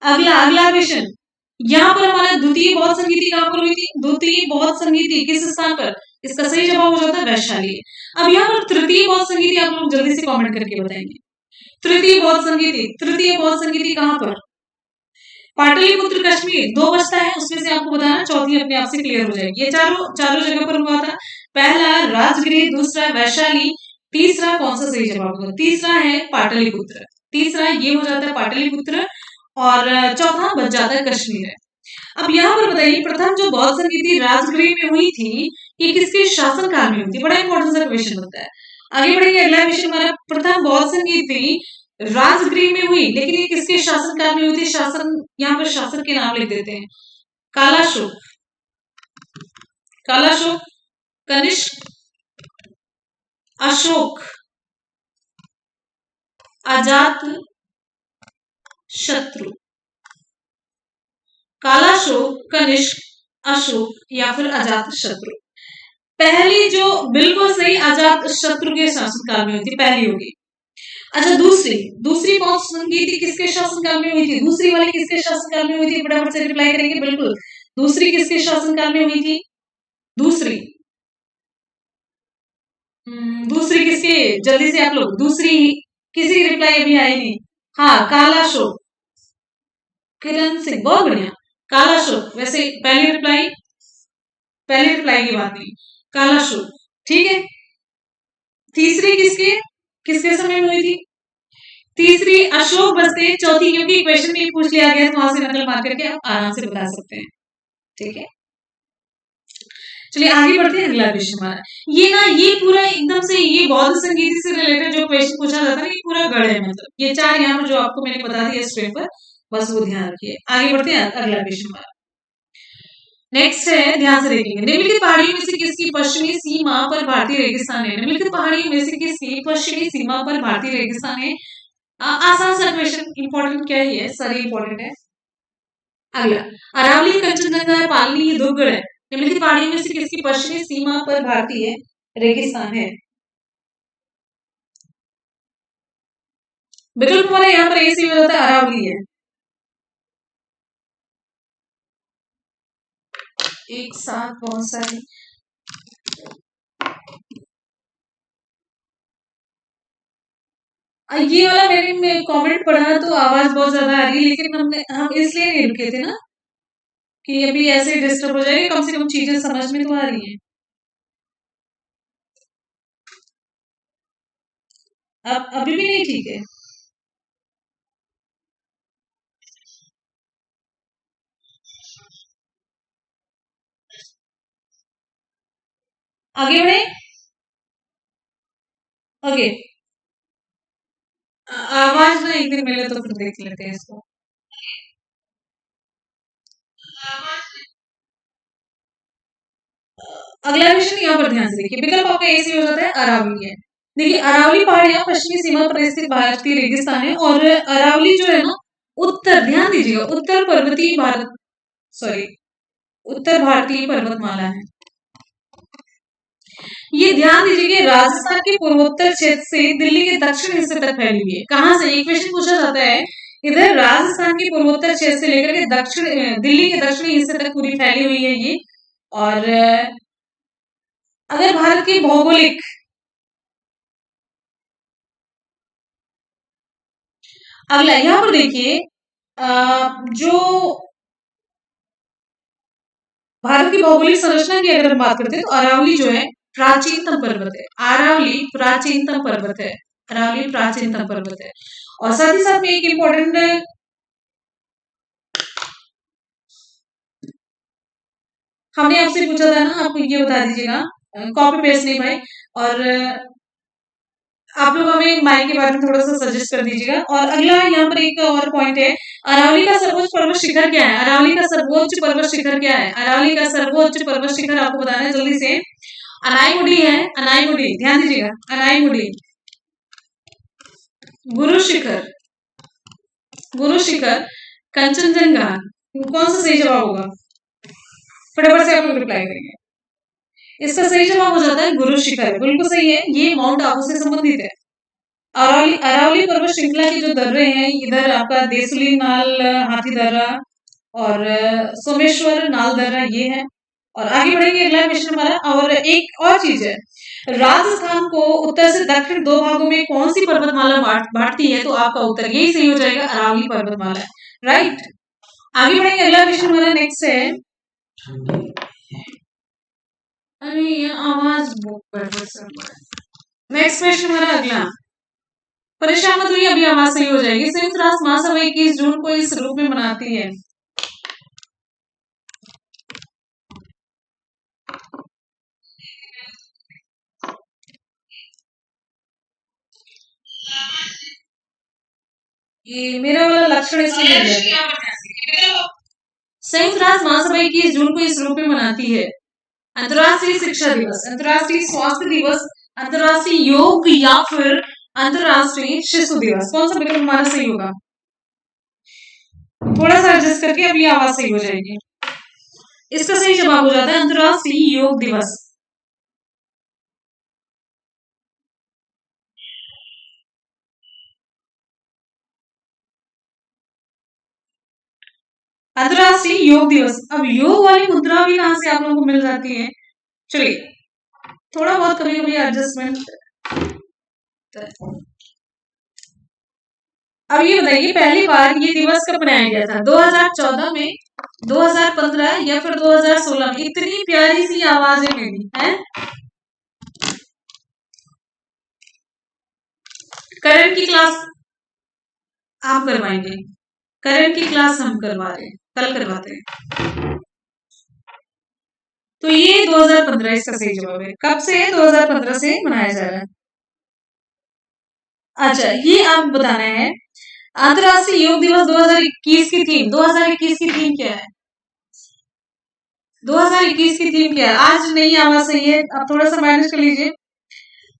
Speaker 1: अगला क्वेश्चन, यहाँ पर हमारा द्वितीय बौद्ध संगीति कहां पर हुई थी? द्वितीय बौद्ध संगीति किस स्थान पर? इसका सही जवाब हो जाता है वैशाली। अब यहाँ पर तृतीय बौद्ध संगीति आप लोग जल्दी से कमेंट करके बताएंगे। तृतीय बौद्ध संगीति कहां पर? पाटलिपुत्र कश्मीर, दो बचता है उसमें से आपको बताना, चौथी अपने आप से क्लियर हो जाएगी। ये चारों जगह पर हुआ था। पहला राजगिरी, दूसरा वैशाली, तीसरा कौन सा सही जवाब होगा? तीसरा है पाटलिपुत्र। तीसरा ये हो जाता है पाटलिपुत्र और चौथा बच जाता है कश्मीर है। अब यहाँ पर बताइए प्रथम जो बौद्ध संगीति राजगृह में हुई थी ये किसके शासनकाल में हुई थी? बड़ा इंपॉर्टेंट सा क्वेश्चन होता है। आगे बढ़ेंगे, अगला क्वेश्चन हमारा, प्रथम बौद्ध संगीति राजगृह में हुई लेकिन ये किसके शासनकाल में हुई थी? शासन, यहाँ पर शासक के नाम लिख देते हैं। कालाशोक, कालाशोक, कनिष्क, अशोक, अजात शत्रु। कालाशोक, कनिष्क, अशोक या फिर अजात शत्रु। पहली जो बिल्कुल सही अजात शत्रु के शासनकाल में हुई थी, पहली होगी। अच्छा दूसरी, दूसरी कौन संगीति किसके शासनकाल में हुई थी? दूसरी वाली किसके शासनकाल में हुई थी? फटाफट से रिप्लाई करेंगे। बिल्कुल, दूसरी किसके शासनकाल में हुई थी? दूसरी दूसरी किसके? जल्दी से आप लोग, दूसरी किसी की रिप्लाई अभी आई नहीं। हाँ, कालाशोक, किरण सिंह, बहुत बढ़िया। कालाशोक, वैसे पहली रिप्लाई की बात नहीं, कालाशोक, ठीक है। तीसरी किसके किसके समय में हुई थी? तीसरी अशोक बस्ते, चौथी क्योंकि क्वेश्चन में पूछ लिया गया तो वहां से नकल मार करके आप आराम से बता सकते हैं, ठीक है। चलिए आगे बढ़ते हैं, अगला क्वेश्चन हमारा ये ना, ये पूरा एकदम से ये बौद्ध संगीत से रिलेटेड जो क्वेश्चन पूछा जाता है ये पूरा गढ़ है, मतलब ये चार यहाँ पर जो आपको मैंने बता दिया स्क्रीन पर, बस वो ध्यान रखिए। आगे बढ़ते हैं, अगला क्वेश्चन हमारा नेक्स्ट है, ध्यान से देखेंगे। निम्नलिखित पहाड़ियों में से किसकी पश्चिमी सीमा पर भारतीय रेगिस्तान है? निम्नलिखित पहाड़ियों में से किसकी पश्चिमी सीमा पर भारतीय रेगिस्तान है? आसान सा क्वेश्चन, इंपॉर्टेंट क्या ही है, सारी इंपॉर्टेंट है। अगला, अरावली, कंचनजंगा, पालनी, ये दो गढ़ है। निम्नलिखित पहाड़ियों में से किसकी पश्चिमी सीमा पर भारतीय रेगिस्तान है? विकल्प हमारे यहाँ पर ऐसे हो जाता है, अरावली है। एक साथ बहुत सारी, ये वाला मैंने कमेंट पढ़ा तो आवाज बहुत ज्यादा आ रही है, लेकिन हम इसलिए नहीं रुके थे ना कि अभी ऐसे डिस्टर्ब हो जाएगा, कम से कम चीजें समझ में तो आ रही है। अब अभी भी नहीं ठीक है? आगे बढ़े, ओके। आवाज ना एक दिन मिले तो फिर देख लेते हैं इसको। अगला क्वेश्चन यहाँ पर ध्यान से देखिए, विकल्प आपका ऐसे हो जाता है, अरावली है। देखिए अरावली पहाड़ियां पश्चिमी सीमा पर स्थित भारतीय रेगिस्तान है और अरावली जो है ना उत्तर, ध्यान दीजिएगा, उत्तर पर्वतीय भारत, सॉरी उत्तर भारतीय पर्वतमाला है। ये ध्यान दीजिए कि राजस्थान के पूर्वोत्तर क्षेत्र से दिल्ली के दक्षिण हिस्से तक फैली हुई है। कहां से? एक क्वेश्चन पूछा जाता है, इधर राजस्थान के पूर्वोत्तर क्षेत्र से लेकर के दक्षिण दिल्ली के दक्षिणी हिस्से तक पूरी फैली हुई है ये। और अगर भारत की भौगोलिक, अगला यहाँ पर देखिए जो भारत की भौगोलिक संरचना की अगर हम बात करते हैं तो अरावली जो है प्राचीनतम पर्वत है। अरावली प्राचीनतम पर्वत है, अरावली प्राचीनतम पर्वत है। और साथ ही साथ में एक इंपॉर्टेंट, हमने आपसे पूछा था ना, आपको ये बता दीजिएगा, कॉपी पेस्ट नहीं भाई, और आप लोग हमें माइक के बारे में थोड़ा सा सजेस्ट कर दीजिएगा। और अगला यहाँ पर एक और पॉइंट है, अरावली का सर्वोच्च पर्वत शिखर क्या है? अरावली का सर्वोच्च पर्वत शिखर क्या है? अरावली का सर्वोच्च पर्वत शिखर आपको बताना है जल्दी से। अनाईमुडी है, अनाईमुडी, ध्यान दीजिएगा, अनाईमुडी, गुरु शिखर, गुरु शिखर, कंचनजंगा, कौन सा सही जवाब होगा? फटाफट से आप लोग रिप्लाई करेंगे। इसका सही जवाब हो जाता है गुरु शिखर, बिल्कुल सही है, ये माउंट आबू से संबंधित है। अरावली, अरावली पर्वत श्रृंखला के जो दर्रे हैं, इधर आपका देसुली नाल हाथी दर्रा और सोमेश्वर नाल दर्रा ये है। और आगे बढ़ेंगे, अगला क्वेश्चन हमारा। और एक और चीज है, राजस्थान को उत्तर से दक्षिण दो भागों में कौन सी पर्वतमाला बांटती है? तो आपका उत्तर यही सही हो जाएगा, अरावली पर्वतमाला, राइट। आगे बढ़ेंगे, अगला क्वेश्चन हमारा नेक्स्ट है, अरे ये आवाज बुक गड़बड़ से नेक्स्ट क्वेश्चन हमारा अगला। परेशान मत होइए, अभी आवाज सही हो जाएगी। संयुक्त राष्ट्र महासभा 21 जून को इस रूप में मनाती है। ये मेरा वाला लक्षण इसलिए मिल गया। संयुक्त राष्ट्र महासभा 21 जून को इस रूप में मनाती है। अंतर्राष्ट्रीय शिक्षा दिवस, अंतर्राष्ट्रीय स्वास्थ्य दिवस, अंतर्राष्ट्रीय योग या फिर अंतर्राष्ट्रीय शिशु दिवस। कौन सा विकल्प हमारा सही होगा? थोड़ा सा एडजस्ट करके अपनी आवाज सही हो जाएगी। इसका सही जवाब हो जाता है अंतर्राष्ट्रीय योग दिवस। अंतर्राष्ट्रीय योग दिवस। अब योग वाली मुद्रा भी कहां से आप लोगों को मिल जाती है? चलिए थोड़ा बहुत कभी कभी एडजस्टमेंट। अब ये बताइए पहली बार ये दिवस कब मनाया गया था? 2014 में, 2015 या फिर 2016 में? इतनी प्यारी सी आवाज है मेरी, है? करंट की क्लास आप करवाएंगे, करंट की क्लास हम करवा रहे हैं, कल करवाते हैं। तो ये 2015 इसका सही जवाब है। कब से है? 2015 से मनाया जा रहा है। अच्छा ये आप बताना है अंतर्राष्ट्रीय योग दिवस 2021 की थीम। 2021 की थीम क्या है? 2021 की थीम क्या है? आज नहीं आवाज सही है, आप थोड़ा सा मैनेज कर लीजिए।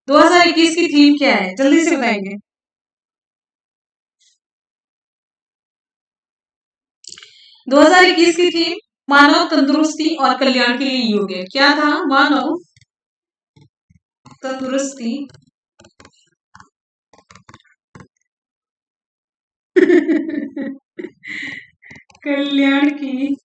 Speaker 1: 2021 की थीम क्या है? जल्दी से बताएंगे। 2021 की थीम मानव तंदुरुस्ती और कल्याण के लिए योग है। क्या था? मानव तंदुरुस्ती कल्याण की।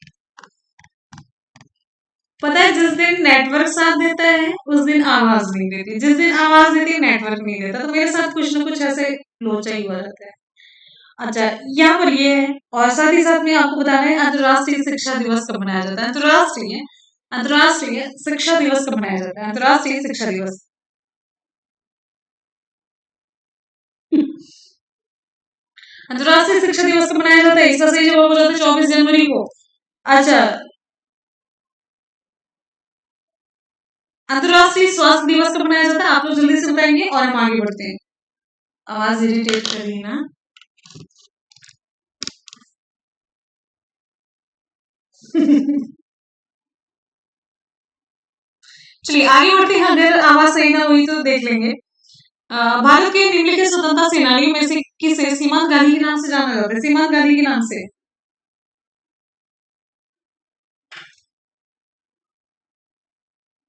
Speaker 1: पता है जिस दिन नेटवर्क साथ देता है उस दिन आवाज नहीं देती, जिस दिन आवाज देती है नेटवर्क नहीं देता। तो मेरे साथ कुछ ना कुछ ऐसे लोचा ही हुआ रहता है। अच्छा यहाँ पर ये है, और साथ ही साथ में आपको बताना है अंतर्राष्ट्रीय शिक्षा दिवस कब मनाया जाता है। अंतर्राष्ट्रीय अंतर्राष्ट्रीय शिक्षा दिवस कब मनाया जाता है? अंतर्राष्ट्रीय शिक्षा दिवस। अंतर्राष्ट्रीय शिक्षा दिवस कब मनाया जाता है? इसका सही जवाब हो जाता है 24 जनवरी को। अच्छा अंतर्राष्ट्रीय स्वास्थ्य दिवस कब मनाया जाता है? आप लोग जल्दी से बताएंगे और हम आगे बढ़ते हैं। आवाज इरिटेट कर रही है ना। चलिए आगे बढ़ते हैं, अगर आवाज सही ना हुई तो देख लेंगे। भारत के निम्नलिखित स्वतंत्रता सेनानियों में से किसे सीमांत गांधी के नाम से जाना जाता है? सीमांत गांधी के नाम से।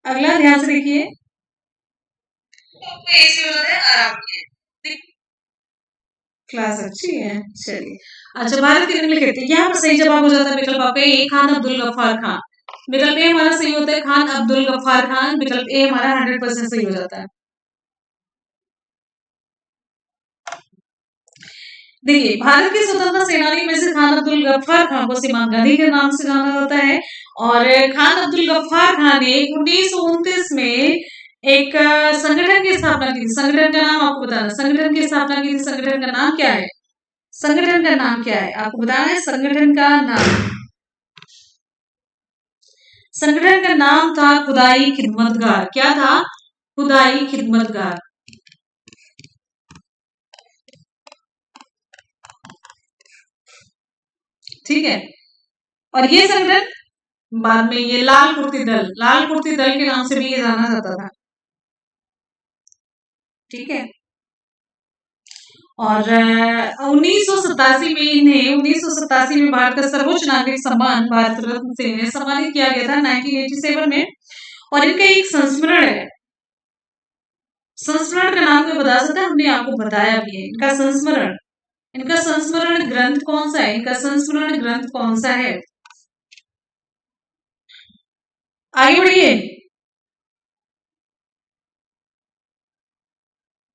Speaker 1: अगला ध्यान से देखिए। क्लास अच्छी है, चलिए। अच्छा भारत के निम्नलिखित, यहाँ पर सही जवाब हो जाता है विकल्प आपका ए खान अब्दुल गफ्फार खान। विकल्प ए हमारा सही होता है खान अब्दुल गफ्फार खान। विकल्प ए हमारा 100% सही हो जाता है। देखिए भारत के स्वतंत्रता सेनानी में से खान अब्दुल गफ्फार खान को सीमांत गांधी के नाम से जाना जाता है। और खान अब्दुल गफ्फार खान ने 1929 में एक संगठन की स्थापना की थी। संगठन का नाम आपको बताना, संगठन की स्थापना की थी। संगठन का नाम क्या है? संगठन का नाम क्या है आपको बताना है। संगठन का नाम, संगठन का नाम था खुदाई खिदमतगार। क्या था? खुदाई खिदमतगार। ठीक है। और ये संगठन बाद में ये लाल कुर्ती दल, लाल कुर्ती दल के नाम से भी ये जाना जाता था। ठीक है। और 1987 में इन्हें 1987 में भारत का सर्वोच्च नागरिक सम्मान भारत रत्न से इन्हें सम्मानित किया गया था 1987 में। और इनका एक संस्मरण है। संस्मरण का नाम कोई बता सकता है? हमने आपको बताया भी है इनका संस्मरण। इनका संस्मरण ग्रंथ कौन सा है? इनका संस्मरण ग्रंथ कौन सा है? आगे बढ़िए।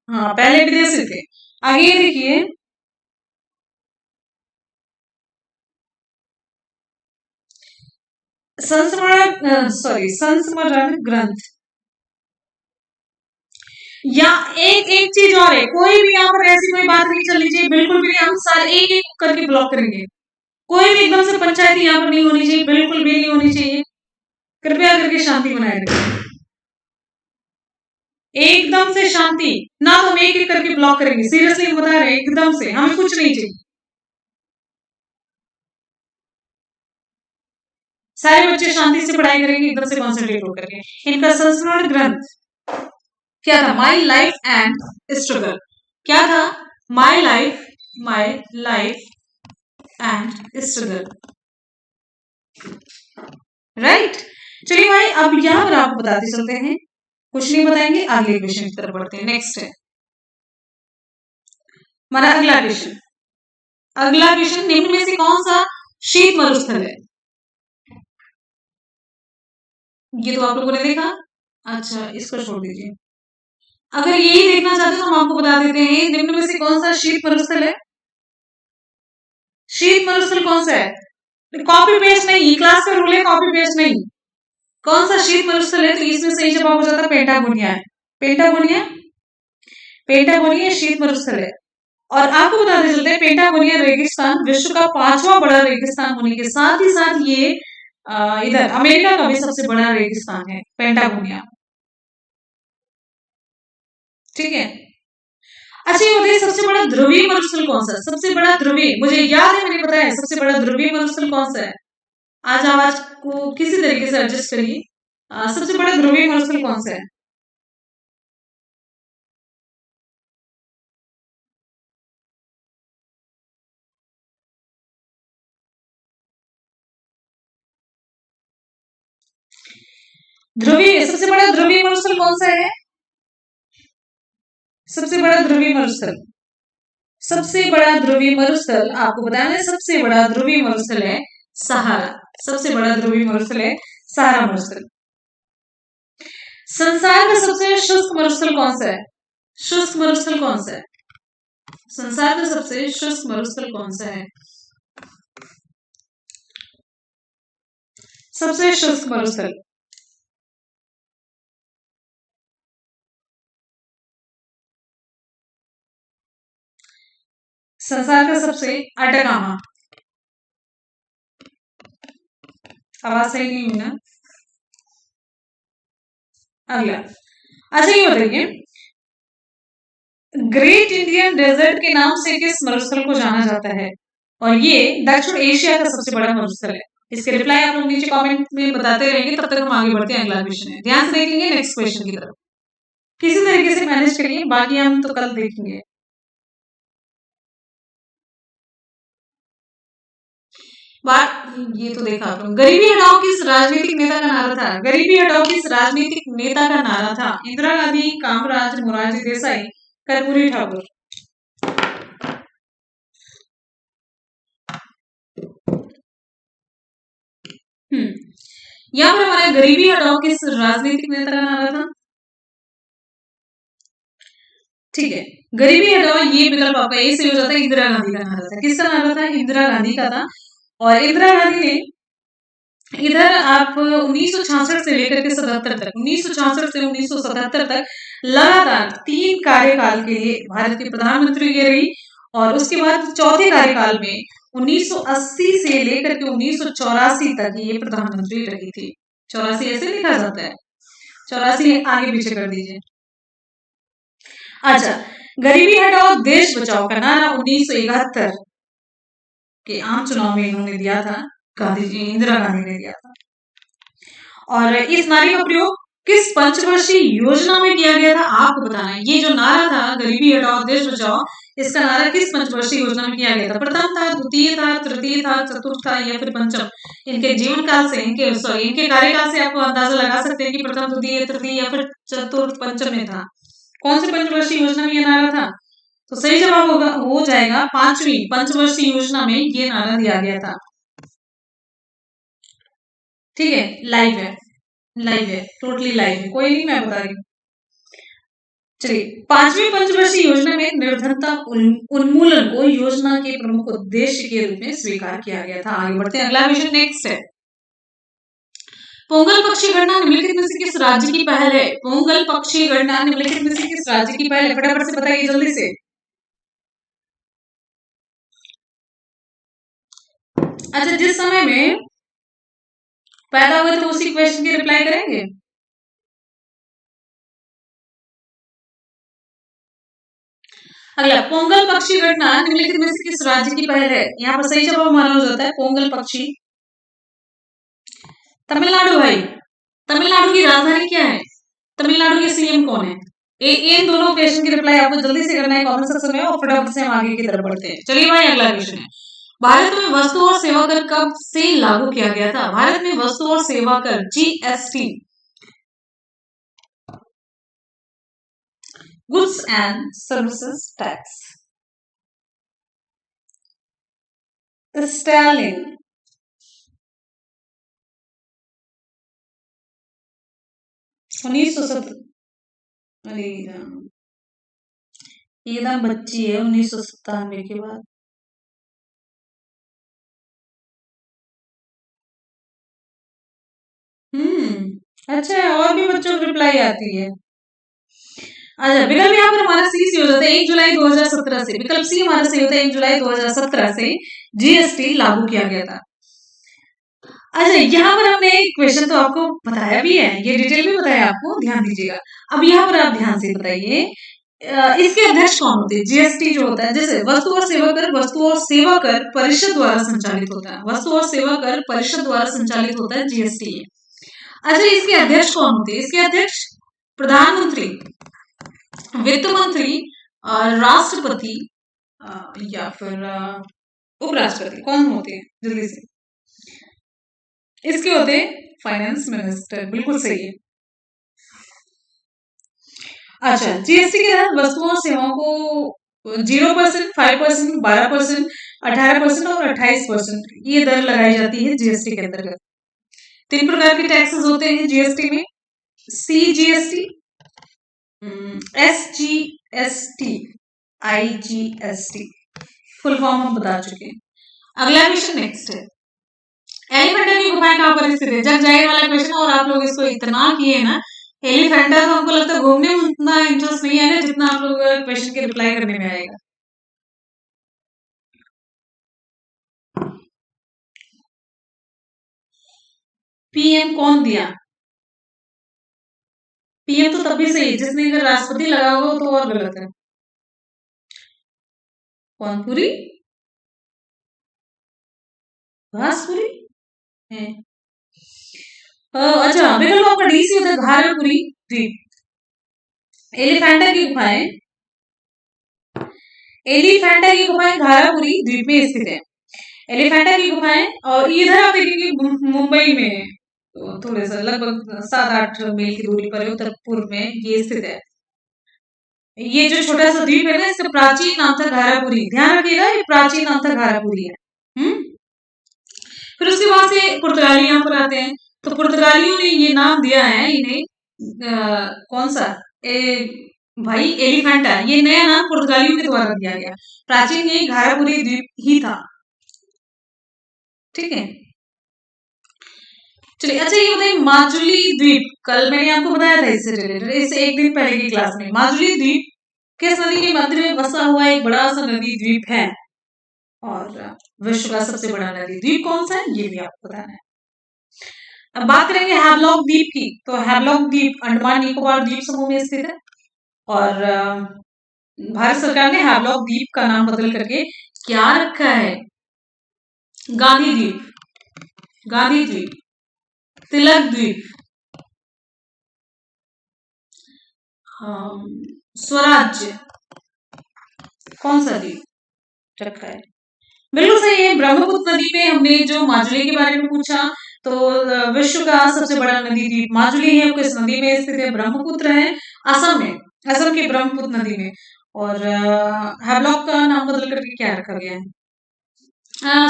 Speaker 1: हाँ पहले विदेशी थे। आगे देखिए। संस्मरण ग्रंथ। या एक एक चीज और है, कोई भी यहाँ पर ऐसी कोई बात नहीं चलनी चाहिए, बिल्कुल भी नहीं। हम सारे एक एक करके ब्लॉक करेंगे। कोई भी एकदम से पंचायती यहाँ पर नहीं होनी चाहिए, बिल्कुल भी नहीं होनी चाहिए। कृपया करके शांति बनाए रखें, एकदम से शांति। ना तो हम एक एक करके ब्लॉक करेंगे, सीरियसली बता रहे हैं, एकदम से हमें कुछ नहीं चाहिए। सारे बच्चे शांति से पढ़ाई करेंगे, एकदम से कॉन्सेंट्रेट होकर के। इनका संस्मरण ग्रंथ क्या था? My life and struggle. क्या था? My life and struggle. Right. चलिए भाई, अब यहां पर आपको बताते चलते हैं, कुछ नहीं बताएंगे, अगले क्वेश्चन की तरफ बढ़ते हैं। नेक्स्ट है हमारा अगला क्वेश्चन। अगला क्वेश्चन, निम्न में से कौन सा शीत मरुस्थल है? ये तो आप लोगों ने देखा। अच्छा, इसको छोड़ दीजिए। अगर यही देखना चाहते हो तो हम आपको बता देते हैं, निम्न में से कौन सा शीत मरुस्थल है? शीत मरुस्थल कौन सा है? कॉपी पेस्ट नहीं, क्लास का रूल है, कॉपी पेस्ट नहीं। कौन सा शीत मरुस्थल है? तो इसमें सही जवाब हो जाता पेंटागोनिया है। पेंटागोनिया, पेंटागोनिया शीत मरुस्थल है। और आपको बताते चलते हैं, पेंटागोनिया रेगिस्तान विश्व का 5वां बड़ा रेगिस्तान होने के साथ ही साथ ये इधर अमेरिका का भी सबसे बड़ा रेगिस्तान है पेंटागोनिया। ठीक है। अच्छा, ये बताइए सबसे बड़ा ध्रुवीय मरुस्थल कौन सा है? सबसे बड़ा ध्रुवीय, मुझे याद है, मैंने बताया सबसे बड़ा ध्रुवीय मरुस्थल कौन सा है। आज आवाज को किसी तरीके से एडजस्ट करिए। सबसे बड़ा ध्रुवीय मरुस्थल कौन सा है? ध्रुवीय, सबसे बड़ा ध्रुवीय मरुस्थल कौन सा है? सबसे बड़ा ध्रुवीय मरुस्थल, सबसे बड़ा ध्रुवीय मरुस्थल आपको बताना है, सबसे बड़ा ध्रुवीय मरुस्थल है सहारा। सबसे बड़ा ध्रुवीय मरुस्थल है सहारा मरुस्थल। संसार का सबसे शुष्क मरुस्थल कौन सा है? शुष्क मरुस्थल कौन सा है? संसार का सबसे शुष्क मरुस्थल कौन सा है? सबसे शुष्क मरुस्थल, संसार का सबसे अटकामा। आवाज सही नहीं हुई ना? अगला, अच्छा ये बताइए, ग्रेट इंडियन डेजर्ट के नाम से किस मरुस्थल को जाना जाता है? और ये दक्षिण एशिया का सबसे बड़ा मरुस्थल है। इसके रिप्लाई आप लोग नीचे कमेंट में बताते रहेंगे, तब तक हम आगे बढ़ते हैं। अगला क्वेश्चन है, ध्यान से देखेंगे नेक्स्ट क्वेश्चन की तरफ, किसी तरीके से मैनेज करिए, बाकी हम तो कल देखेंगे। ये तो देखा आप लोग। गरीबी हटाओ किस राजनीतिक नेता का नारा था? गरीबी हटाओ किस राजनीतिक नेता का नारा था? इंदिरा गांधी, कामराज, मोरारजी देसाई, कर्पूरी ठाकुर। यहाँ पर हमारा गरीबी हटाओ किस राजनीतिक नेता का नारा था? ठीक है, गरीबी हटाओ ये विकल्प आपका ए से हो जाता है, इंदिरा गांधी का नारा था। किसका नारा था? इंदिरा गांधी का था। और इंदिरा गांधी ने इधर आप 1966 से लेकर के 77 तक, 1966 से 1977 तक लगातार 3 कार्यकाल के लिए भारत की प्रधानमंत्री ये रही। और उसके बाद चौथे कार्यकाल में 1980 से लेकर के 1984 तक ये प्रधानमंत्री रही थी। 84 ऐसे लिखा जाता है, 84 आगे पीछे कर दीजिए। अच्छा, गरीबी हटाओ देश बचाओ का नारा 1971 के आम चुनाव में इन्होंने दिया था, गांधी जी, इंदिरा गांधी ने दिया था। और इस नारे का प्रयोग किस पंचवर्षीय योजना में किया गया था? आपको बताना है। ये जो नारा था गरीबी हटाओ देश बचाओ, इसका नारा किस पंचवर्षीय योजना में किया गया था? प्रथम था, द्वितीय था, तृतीय था, चतुर्थ था या फिर पंचम? इनके जीवन काल से, इनके कार्यकाल से आपको अंदाजा लगा सकते हैं कि प्रथम, द्वितीय, तृतीय या फिर चतुर्थ, पंचम में था। कौन से पंचवर्षीय योजना में यह नारा था? तो सही जवाब होगा, हो जाएगा 5वीं पंचवर्षीय योजना में ये नारा दिया गया था। ठीक है, लाइव है, लाइव है, टोटली लाइव है, कोई नहीं, मैं बता रही हूँ। चलिए, 5वीं पंचवर्षीय योजना में निर्धनता उन्मूलन को योजना के प्रमुख उद्देश्य के रूप में स्वीकार किया गया था। आगे बढ़ते हैं, अगला क्वेश्चन नेक्स्ट है। पोंगल पक्षी गणना निम्नलिखित में से किस राज्य की पहल है? पोंगल पक्षी गणना निम्नलिखित में से किस राज्य की पहल है? फटाफट से बताइए जल्दी से। अच्छा, जिस समय में पैदा हुए थे उसी क्वेश्चन की रिप्लाई करेंगे। अगला, पोंगल पक्षी गणना निम्नलिखित में से किस राज्य की पहल है? यहाँ पर सही जवाब हमारा हो जाता है पोंगल पक्षी तमिलनाडु। भाई, तमिलनाडु की राजधानी क्या है? तमिलनाडु के सीएम कौन है? इन दोनों क्वेश्चन की रिप्लाई आपको जल्दी से करना है कमेंट सेक्शन में और फटाफट से हम आगे की तरफ बढ़ते हैं। चलिए भाई, अगला क्वेश्चन है, भारत में वस्तु और सेवा कर कब से लागू किया गया था? भारत में वस्तु और सेवा कर GST, goods and services tax, स्टैलिंग, 1970। अरे एकदम बच्ची है 1997 के बाद। अच्छा है, और भी बच्चों की रिप्लाई आती है। अच्छा, विकल्प यहाँ पर हमारा सी हो जाता है 1 जुलाई 2017 से। विकल्प सी हमारा सही होता है 1 जुलाई 2017 से जीएसटी लागू किया गया था। अच्छा, यहाँ पर हमने एक क्वेश्चन तो आपको बताया भी है, ये डिटेल में बताया आपको, ध्यान दीजिएगा। अब यहाँ पर आप ध्यान से बताइए, इसके अध्यक्ष कौन होते हैं? जीएसटी जो होता है, जैसे वस्तु और सेवा कर परिषद द्वारा संचालित होता है। वस्तु और सेवा कर परिषद द्वारा संचालित होता है जीएसटी। अच्छा, इसके अध्यक्ष कौन होते हैं? इसके अध्यक्ष प्रधानमंत्री, वित्त मंत्री, राष्ट्रपति या फिर उपराष्ट्रपति, कौन होते हैं? जल्दी से। इसके होते फाइनेंस मिनिस्टर, बिल्कुल सही है। अच्छा, जीएसटी के तहत वस्तुओं और सेवाओं को 0%, 5%, 12%, 18% और 28% ये दर लगाई जाती है जीएसटी के अंतर्गत। 3 प्रकार के टैक्सेस होते हैं जीएसटी में, CGST, SGST, IGST, full form हम बता चुके हैं। अगला क्वेश्चन नेक्स्ट है, एलिफेंटा की गुफाएं कहाँ पर स्थित है? जग जाहिर वाला क्वेश्चन, और आप लोग इसको इतना किए ना, एलिफेंटा तो हमको लगता है घूमने में उतना इंटरेस्ट नहीं आएगा जितना आप लोग क्वेश्चन के रिप्लाई करने में आएगा। पीएम कौन दिया? पीएम तो तब भी सही है जिसने अगर राष्ट्रपति लगा होगा तो और गलत है। कौन पूरी? घासपुरी है। अच्छा, विकल्प आपका डी सी होता है घारापुरी द्वीप। एलिफेंटा की गुफाएं घारापुरी द्वीप में स्थित है। एलिफेंटा की गुफाएं, और इधर आप देखेंगे मुंबई में, तो थोड़े सा लगभग 7-8 मील की दूरी पर उत्तर पूर्व में ये स्थित है। ये जो छोटा सा द्वीप है ना, इसका प्राचीन नाम था घारापुरी। ध्यान रखिएगा, ये प्राचीन नाम था घारापुरी है। फिर उसके बाद से पुर्तगाली यहाँ पर आते हैं, तो पुर्तगालियों ने ये नाम दिया है इन्हें, कौन सा? भाई एलिफेंटा, ये नया नाम पुर्तगालियों के द्वारा दिया गया। प्राचीन ये घारापुरी द्वीप ही था। ठीक है, चलिए। अच्छा, ये बताइए माजुली द्वीप, कल मैंने आपको बताया था इससे रिलेटेड, इससे एक दिन पहले की क्लास में, माजुली द्वीप किस नदी के मध्य में बसा हुआ एक बड़ा सा नदी द्वीप है, और विश्व का सबसे बड़ा नदी द्वीप कौन सा है ये भी आपको बताना है। अब बात करेंगे हैवलॉक द्वीप की, तो हैवलॉक द्वीप अंडमान निकोबार द्वीप समूह में स्थित है, और भारत सरकार ने हैवलॉक द्वीप का नाम बदल करके क्या रखा है? गांधी द्वीप, तिलक द्वीप, स्वराज्य, कौन सा द्वीप रखा है? बिल्कुल सही है, ब्रह्मपुत्र नदी में। हमने जो माजुली के बारे में पूछा, तो विश्व का सबसे बड़ा नदी द्वीप माजुली है, किस नदी में स्थित है? ब्रह्मपुत्र है, असम में, असम के ब्रह्मपुत्र नदी में। और हैवलॉक का नाम बदल करके क्या रखा गया है?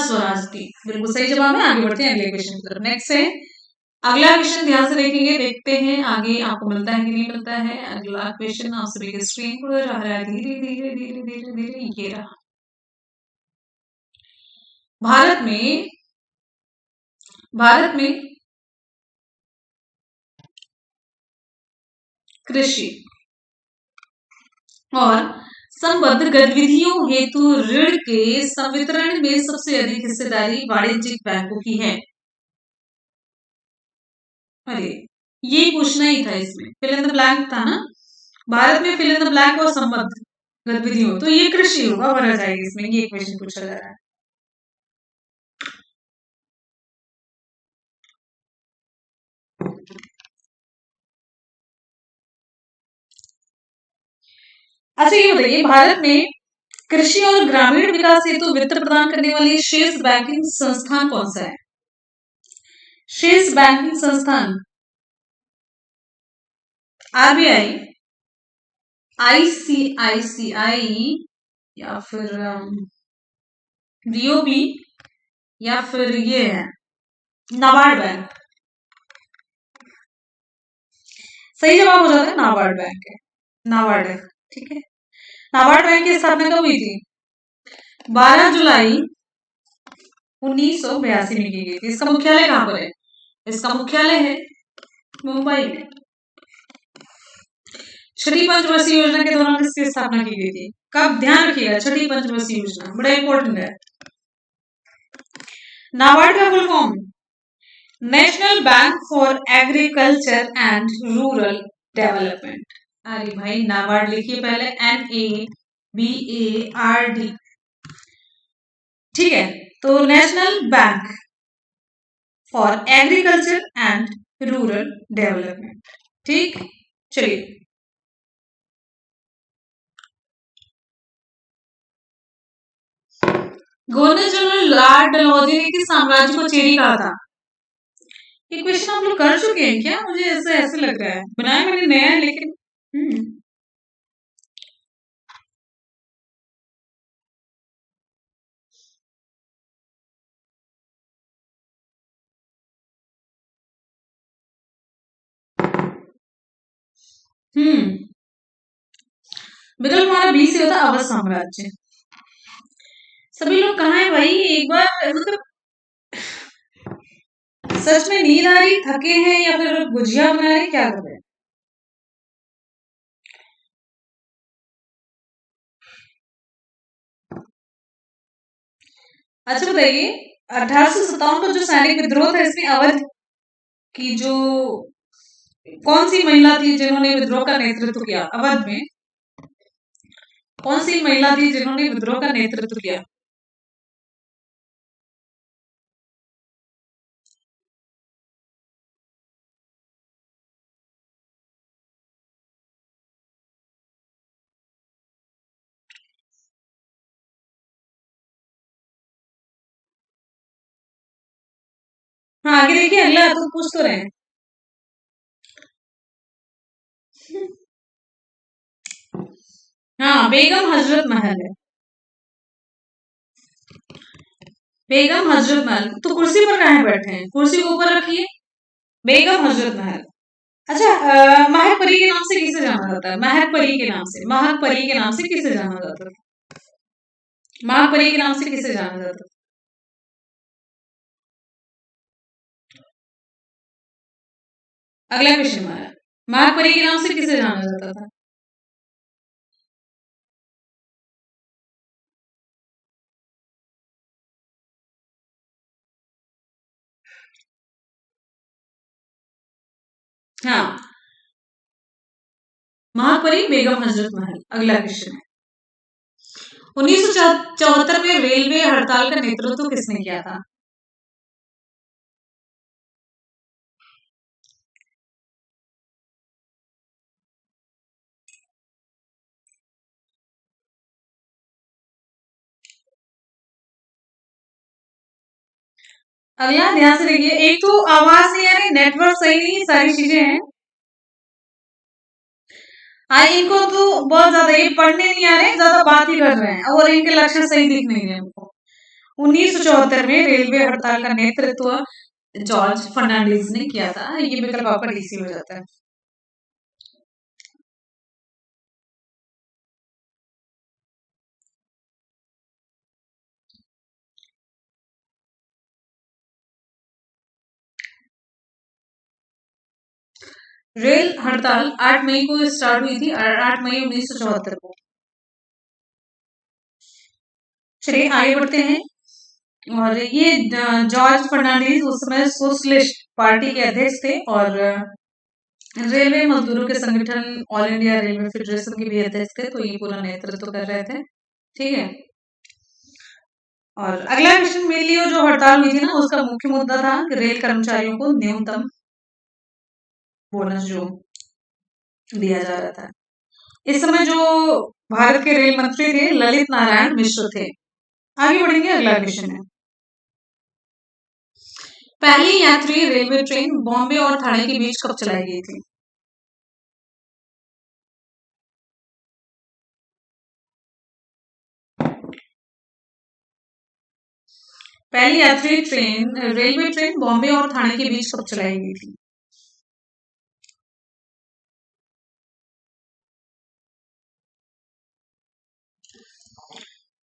Speaker 1: स्वराज द्वीप, बिल्कुल सही जवाब है। आगे बढ़ते हैं अगले क्वेश्चन की तरफ। नेक्स्ट है, अगला क्वेश्चन ध्यान से देखेंगे, देखते हैं आगे आपको मिलता है कि नहीं मिलता है। अगला क्वेश्चन आप सभी के स्क्रीन पर आ रहा है, धीरे धीरे धीरे धीरे धीरे, ये रहा। भारत में कृषि और संबद्ध गतिविधियों हेतु ऋण के संवितरण में सबसे अधिक हिस्सेदारी वाणिज्यिक बैंकों की है। अरे ये पूछना ही था, इसमें फिल इन द ब्लैंक था ना, भारत में फिल इन द ब्लैंक और संबद्ध गतिविधियों, तो ये कृषि होगा, भरा जाएगा इसमें, ये क्वेश्चन पूछा जा रहा है। अच्छा ये बताइए, भारत में कृषि और ग्रामीण विकास हेतु वित्त प्रदान करने वाली शीर्ष बैंकिंग संस्थान कौन सा है? शीर्ष बैंकिंग संस्थान आरबीआई, आईसीआईसीआई, या फिर बीओबी, या फिर ये है नाबार्ड बैंक। सही जवाब हो जाता है नाबार्ड बैंक है, नाबार्ड है, ठीक है। नाबार्ड बैंक की स्थापना कब हुई थी? 12 जुलाई 1982 में की गई थी। इसका मुख्यालय कहाँ पर है? इसका मुख्यालय है मुंबई में। छठी पंचवर्षीय योजना के दौरान इसकी स्थापना की गई थी। कब? ध्यान रखिएगा, छठी पंचवर्षीय योजना बड़ा इंपॉर्टेंट है। नाबार्ड का full form national bank for agriculture and rural development. अरे भाई नाबार्ड लिखिए पहले, NABARD, ठीक है। तो national bank for agriculture and rural development, ठीक। चलिए गवर्नर जनरल लॉर्ड डलहौजी ने किस साम्राज्य को चेरी कहा था? ये क्वेश्चन आप लोग कर चुके हैं क्या? मुझे ऐसे ऐसे लग रहा है, बनाया मैंने नया है लेकिन विकल्प हमारा बी से होता अवध साम्राज्य। सभी लोग कहाँ है भाई? एक बार मतलब सच में नींद आ रही, थके हैं, या फिर गुजिया बना रहे, क्या कर रहे हैं? अच्छा बताइए, 1857 का जो सैनिक विद्रोह था, इसमें अवध की जो कौन सी महिला थी जिन्होंने विद्रोह का नेतृत्व किया? अवध में कौन सी महिला थी जिन्होंने विद्रोह का नेतृत्व किया? हाँ आगे देखिए, अगला तो पूछ तो रहे हैं। हाँ बेगम हजरत महल है, बेगम हजरत महल। तो कुर्सी पर कहाँ बैठे हैं? कुर्सी को ऊपर रखिए, बेगम हजरत महल। अच्छा महक परी के नाम से किसे जाना जाता है? महक परी के नाम से, महक परी के नाम से किसे जाना जाता है? महक परी के नाम से किसे जाना जाता है? अगला क्वेश्चन हमारा, महक परी के नाम से किसे जाना जाता था? हाँ महक परी, बेगम हजरत महल। अगला क्वेश्चन है, 1974 में रेलवे हड़ताल का नेतृत्व किसने किया था? अगला ध्यान से देखिए, एक तो आवाज नहीं आ रही, नेटवर्क सही नहीं, सारी चीजें हैं। हाँ इनको तो बहुत ज्यादा ये पढ़ने नहीं आ रहे, ज्यादा बात ही कर रहे हैं और इनके लक्षण सही दिख नहीं रहे हमको। 1974 में रेलवे हड़ताल का नेतृत्व जॉर्ज फर्नांडिस ने किया था। ये विकल्प आपका डीसी हो जाता है। रेल हड़ताल 8 मई को स्टार्ट हुई थी, 8 मई 1974 को। चलिए आगे बढ़ते हैं। और ये जॉर्ज फर्नांडीज उस समय सोशलिस्ट पार्टी के अध्यक्ष थे और रेलवे मजदूरों के संगठन ऑल इंडिया रेलवे फेडरेशन के भी अध्यक्ष थे, तो ये पूरा नेतृत्व कर रहे थे। ठीक है। और अगला क्वेश्चन मेरे लिए जो हड़ताल हुई थी ना, उसका मुख्य मुद्दा था कि रेल कर्मचारियों को न्यूनतम बोनस जो दिया जा रहा था। इस समय जो भारत के रेल मंत्री थे ललित नारायण मिश्र थे। आगे बढ़ेंगे, अगला क्वेश्चन है। पहली यात्री रेलवे ट्रेन बॉम्बे और ठाणे के बीच कब चलाई गई थी? पहली यात्री ट्रेन रेलवे ट्रेन बॉम्बे और ठाणे के बीच कब चलाई गई थी?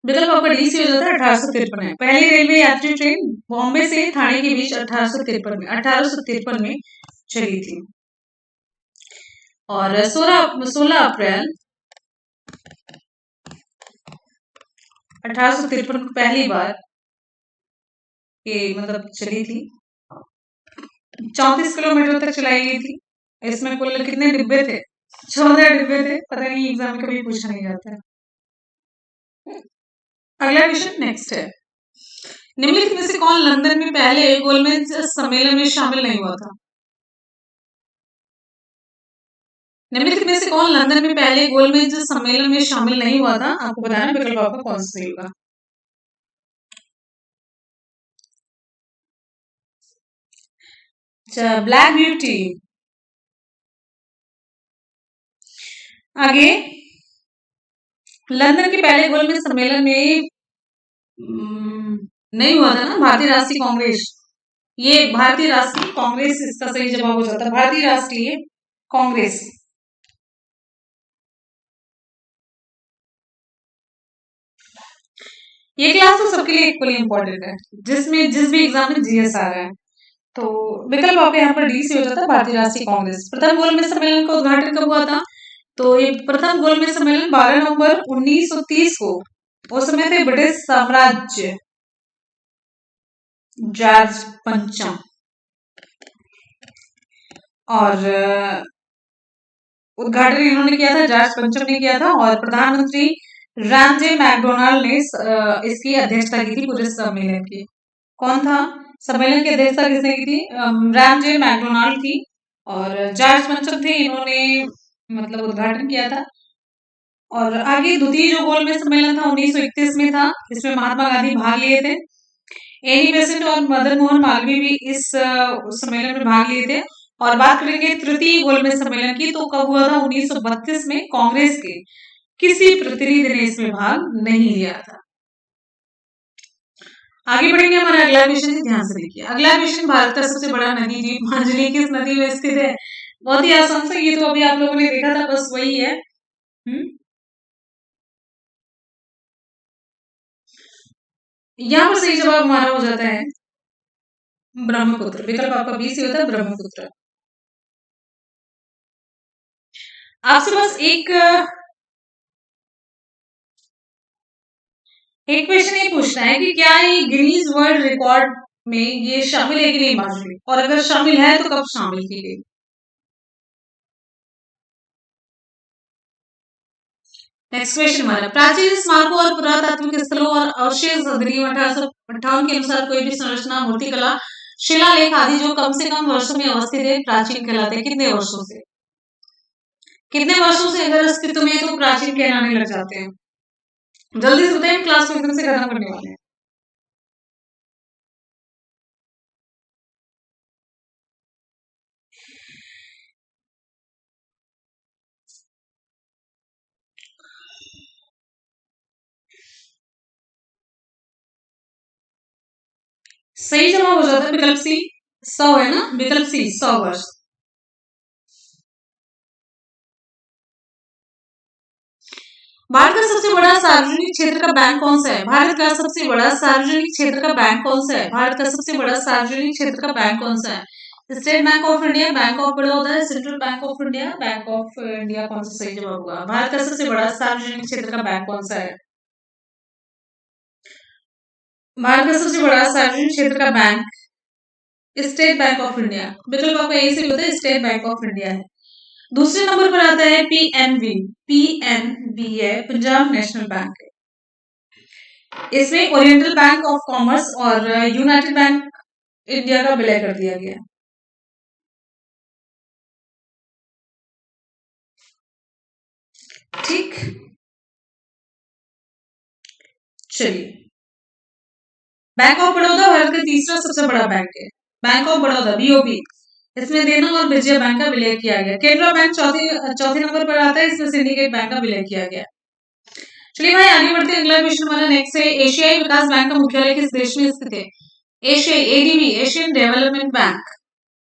Speaker 1: विकल्प आपका डी सी हो जाता है 1853 में। पहली रेलवे यात्री ट्रेन बॉम्बे से ठाणे के बीच 1853 में चली थी। और 16 अप्रैल 1853 को पहली बार ये मतलब चली थी। 34 किलोमीटर तक चलाई गई थी। इसमें कुल कितने डिब्बे थे? 14 डिब्बे थे। पता नहीं एग्जाम में कभी पूछा नहीं जाता है। अगला क्वेश्चन नेक्स्ट है। निम्नलिखित में से कौन लंदन में पहले गोलमेज सम्मेलन में शामिल नहीं हुआ था? निम्नलिखित में से कौन लंदन में पहले गोलमेज सम्मेलन में शामिल नहीं हुआ था? आपको बताना विकल्प आपका कौन सा सही होगा। Black beauty. आगे लंदन के पहले गोलमेज सम्मेलन में नहीं हुआ था ना भारतीय राष्ट्रीय कांग्रेस। ये भारतीय राष्ट्रीय कांग्रेस इसका सही जवाब हो जाता है, भारतीय राष्ट्रीय कांग्रेस। ये क्लास तो सबके लिए इक्वली इंपॉर्टेंट है, जिसमें जिस भी एग्जाम में जीएस आ रहा है। तो विकल्प आपके यहाँ पर डी से हो जाता है, भारतीय राष्ट्रीय कांग्रेस। प्रथम गोलमेज सम्मेलन का उद्घाटन कब हुआ था? तो ये प्रथम गोलमेज सम्मेलन 12 नवंबर 1930 को, उस समय थे ब्रिटिश साम्राज्य जॉर्ज पंचम, और उद्घाटन इन्होंने किया था, जॉर्ज पंचम ने किया था। और प्रधानमंत्री रामजे मैकडोनाल्ड ने इसकी अध्यक्षता की थी पूरे सम्मेलन की। कौन था? सम्मेलन की अध्यक्षता किसने की थी? रामजे मैकडोनाल्ड थी। और जॉर्ज पंचम थे, इन्होंने मतलब उद्घाटन किया था। और आगे द्वितीय जो गोलमेज सम्मेलन था 1931 में था। इसमें महात्मा गांधी भाग लिए थे। एनी बेसेंट और मदन मोहन मालवीय भी इस सम्मेलन में भाग लिए थे। और बात करेंगे तृतीय गोलमेज सम्मेलन की, तो कब हुआ था? 1932 में। कांग्रेस के किसी प्रतिनिधि ने इसमें भाग नहीं लिया था। आगे बढ़ेंगे, हमारा अगला क्वेश्चन है, ध्यान से देखिए। अगला क्वेश्चन, भारत का सबसे बड़ा नदी दीपांजलि किस नदी में स्थित है? बहुत ही आसान सा, ये तो अभी आप लोगों ने देखा था, बस वही है। यहाँ पर सही जवाब हमारा हो जाता है ब्रह्मपुत्र। विकल्प आपका बी से होता है ब्रह्मपुत्र। आपसे बस एक क्वेश्चन ये पूछना है कि क्या ये गिनीज वर्ल्ड रिकॉर्ड में ये शामिल है कि नहीं माजुली, और अगर शामिल है तो कब शामिल की गई? नेक्स्ट क्वेश्चन हमारा, प्राचीन स्मारकों और पुरातात्विक स्थलों और अवशेष अधिनियम 1858 के अनुसार कोई भी संरचना, मूर्तिकला, शिलालेख आदि जो कम से कम वर्षों में अवस्थित है प्राचीन कहलाते हैं। कितने वर्षों से? कितने वर्षों से अगर अस्तित्व में है तो प्राचीन कहलाने लग जाते हैं। जल्दी से बताइए, क्लास को एकदम से खत्म करने वाले हैं। सही जवाब हो जाता है विकल्प सी, 100 है ना, विकल्प सी 100 वर्ष। भारत का सबसे बड़ा सार्वजनिक क्षेत्र का बैंक कौन सा है? भारत का सबसे बड़ा सार्वजनिक क्षेत्र का बैंक कौन सा है? भारत का सबसे बड़ा सार्वजनिक क्षेत्र का बैंक कौन सा है? State bank of India, bank of Baroda, central bank of India, bank of India कौन सा सही जवाब होगा? भारत का सबसे बड़ा सार्वजनिक क्षेत्र का बैंक कौन सा है? भारत का सबसे बड़ा सार्वजनिक क्षेत्र का bank state bank of India. विकल्प आपका यही सही होता है, स्टेट बैंक ऑफ इंडिया है। दूसरे नंबर पर आता है पीएनबी। पीएनबी है पंजाब नेशनल बैंक है। इसमें ओरिएंटल बैंक ऑफ कॉमर्स और यूनाइटेड बैंक इंडिया का विलय कर दिया गया। ठीक, चलिए। बैंक ऑफ बड़ौदा भारत का तीसरा सबसे बड़ा बैंक है। बैंक ऑफ बड़ौदा बीओबी, इसमें देना और विजया बैंक का विलय किया गया। केनरा बैंक चौथे नंबर पर आता है, इसमें सिंडिकेट बैंक का विलय किया गया। चलिए भाई आगे बढ़ते हैं, अगला क्वेश्चन हमारा नेक्स्ट है, एशियाई विकास बैंक का मुख्यालय किस देश में स्थित है? एशियाई, एडीबी, एशियन डेवलपमेंट बैंक,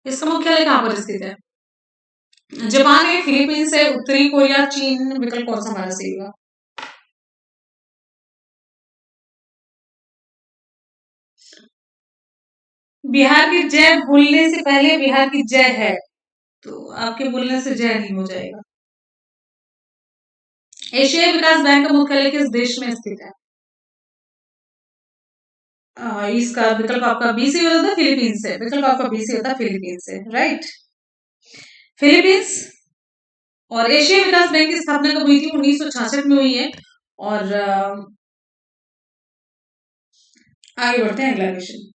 Speaker 1: इसका मुख्यालय कहाँ पर स्थित है? जापान है, फिलीपींस है, उत्तरी कोरिया, चीन, विकल्प कौन सा हमारा सही होगा? बिहार की जय बोलने से पहले बिहार की जय है, तो आपके बोलने से जय नहीं हो जाएगा। एशियाई विकास बैंक का मुख्यालय किस देश में स्थित है? इसका विकल्प आपका बी से होता है, फिलीपींस से। विकल्प आपका बी से होता है, फिलीपींस से, राइट। फिलीपींस। और एशिया विकास बैंक की स्थापना कब हुई थी? 1966 में हुई है। और आगे बढ़ते हैं, अगला क्वेश्चन।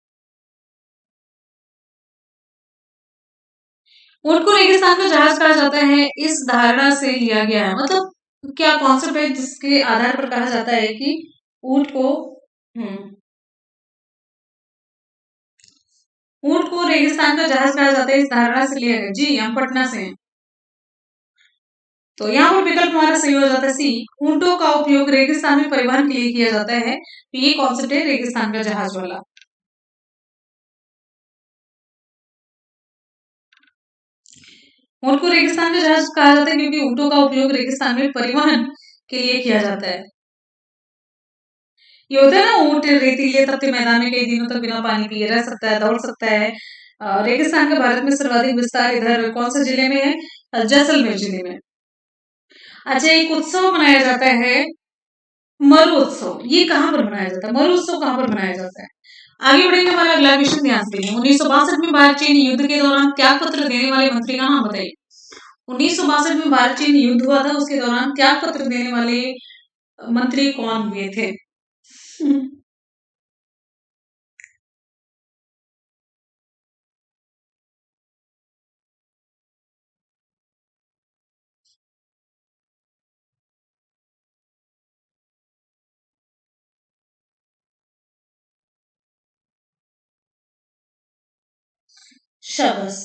Speaker 1: ऊंट को रेगिस्तान का जहाज कहा जाता है, इस धारणा से लिया गया है, मतलब क्या कॉन्सेप्ट है जिसके आधार पर कहा जाता है कि ऊंट को ऊंट को रेगिस्तान का जहाज कहा जाता है, इस धारणा से लिया गया। जी, हम पटना से हैं। तो यहाँ पर विकल्प हमारा सही हो जाता है सी, ऊंटों का उपयोग रेगिस्तान में परिवहन के लिए किया जाता है। तो ये कॉन्सेप्ट है रेगिस्तान का जहाज वाला। ऊंट को रेगिस्तान का जहाज कहा जाता है क्योंकि ऊंटों का उपयोग रेगिस्तान में परिवहन के लिए किया जाता है। ये होता है ना, ऊंट रेतीले तपते मैदान में कई दिनों तक बिना पानी पिए रह सकता है, दौड़ सकता है। रेगिस्तान का भारत में सर्वाधिक विस्तार इधर कौन से जिले में है? जैसलमेर जिले में। अच्छा, एक उत्सव मनाया जाता है मरु उत्सव, ये कहाँ पर मनाया जाता है? मरु उत्सव कहाँ पर मनाया जाता है? आगे बढ़ेंगे, हमारा अगला क्वेश्चन ध्यान से देखिए। 1962 में भारत चीन युद्ध के दौरान त्याग पत्र देने वाले मंत्री का नाम बताइए। 1962 में भारत चीन युद्ध हुआ था, उसके दौरान त्याग पत्र देने वाले मंत्री कौन हुए थे? शाबाश।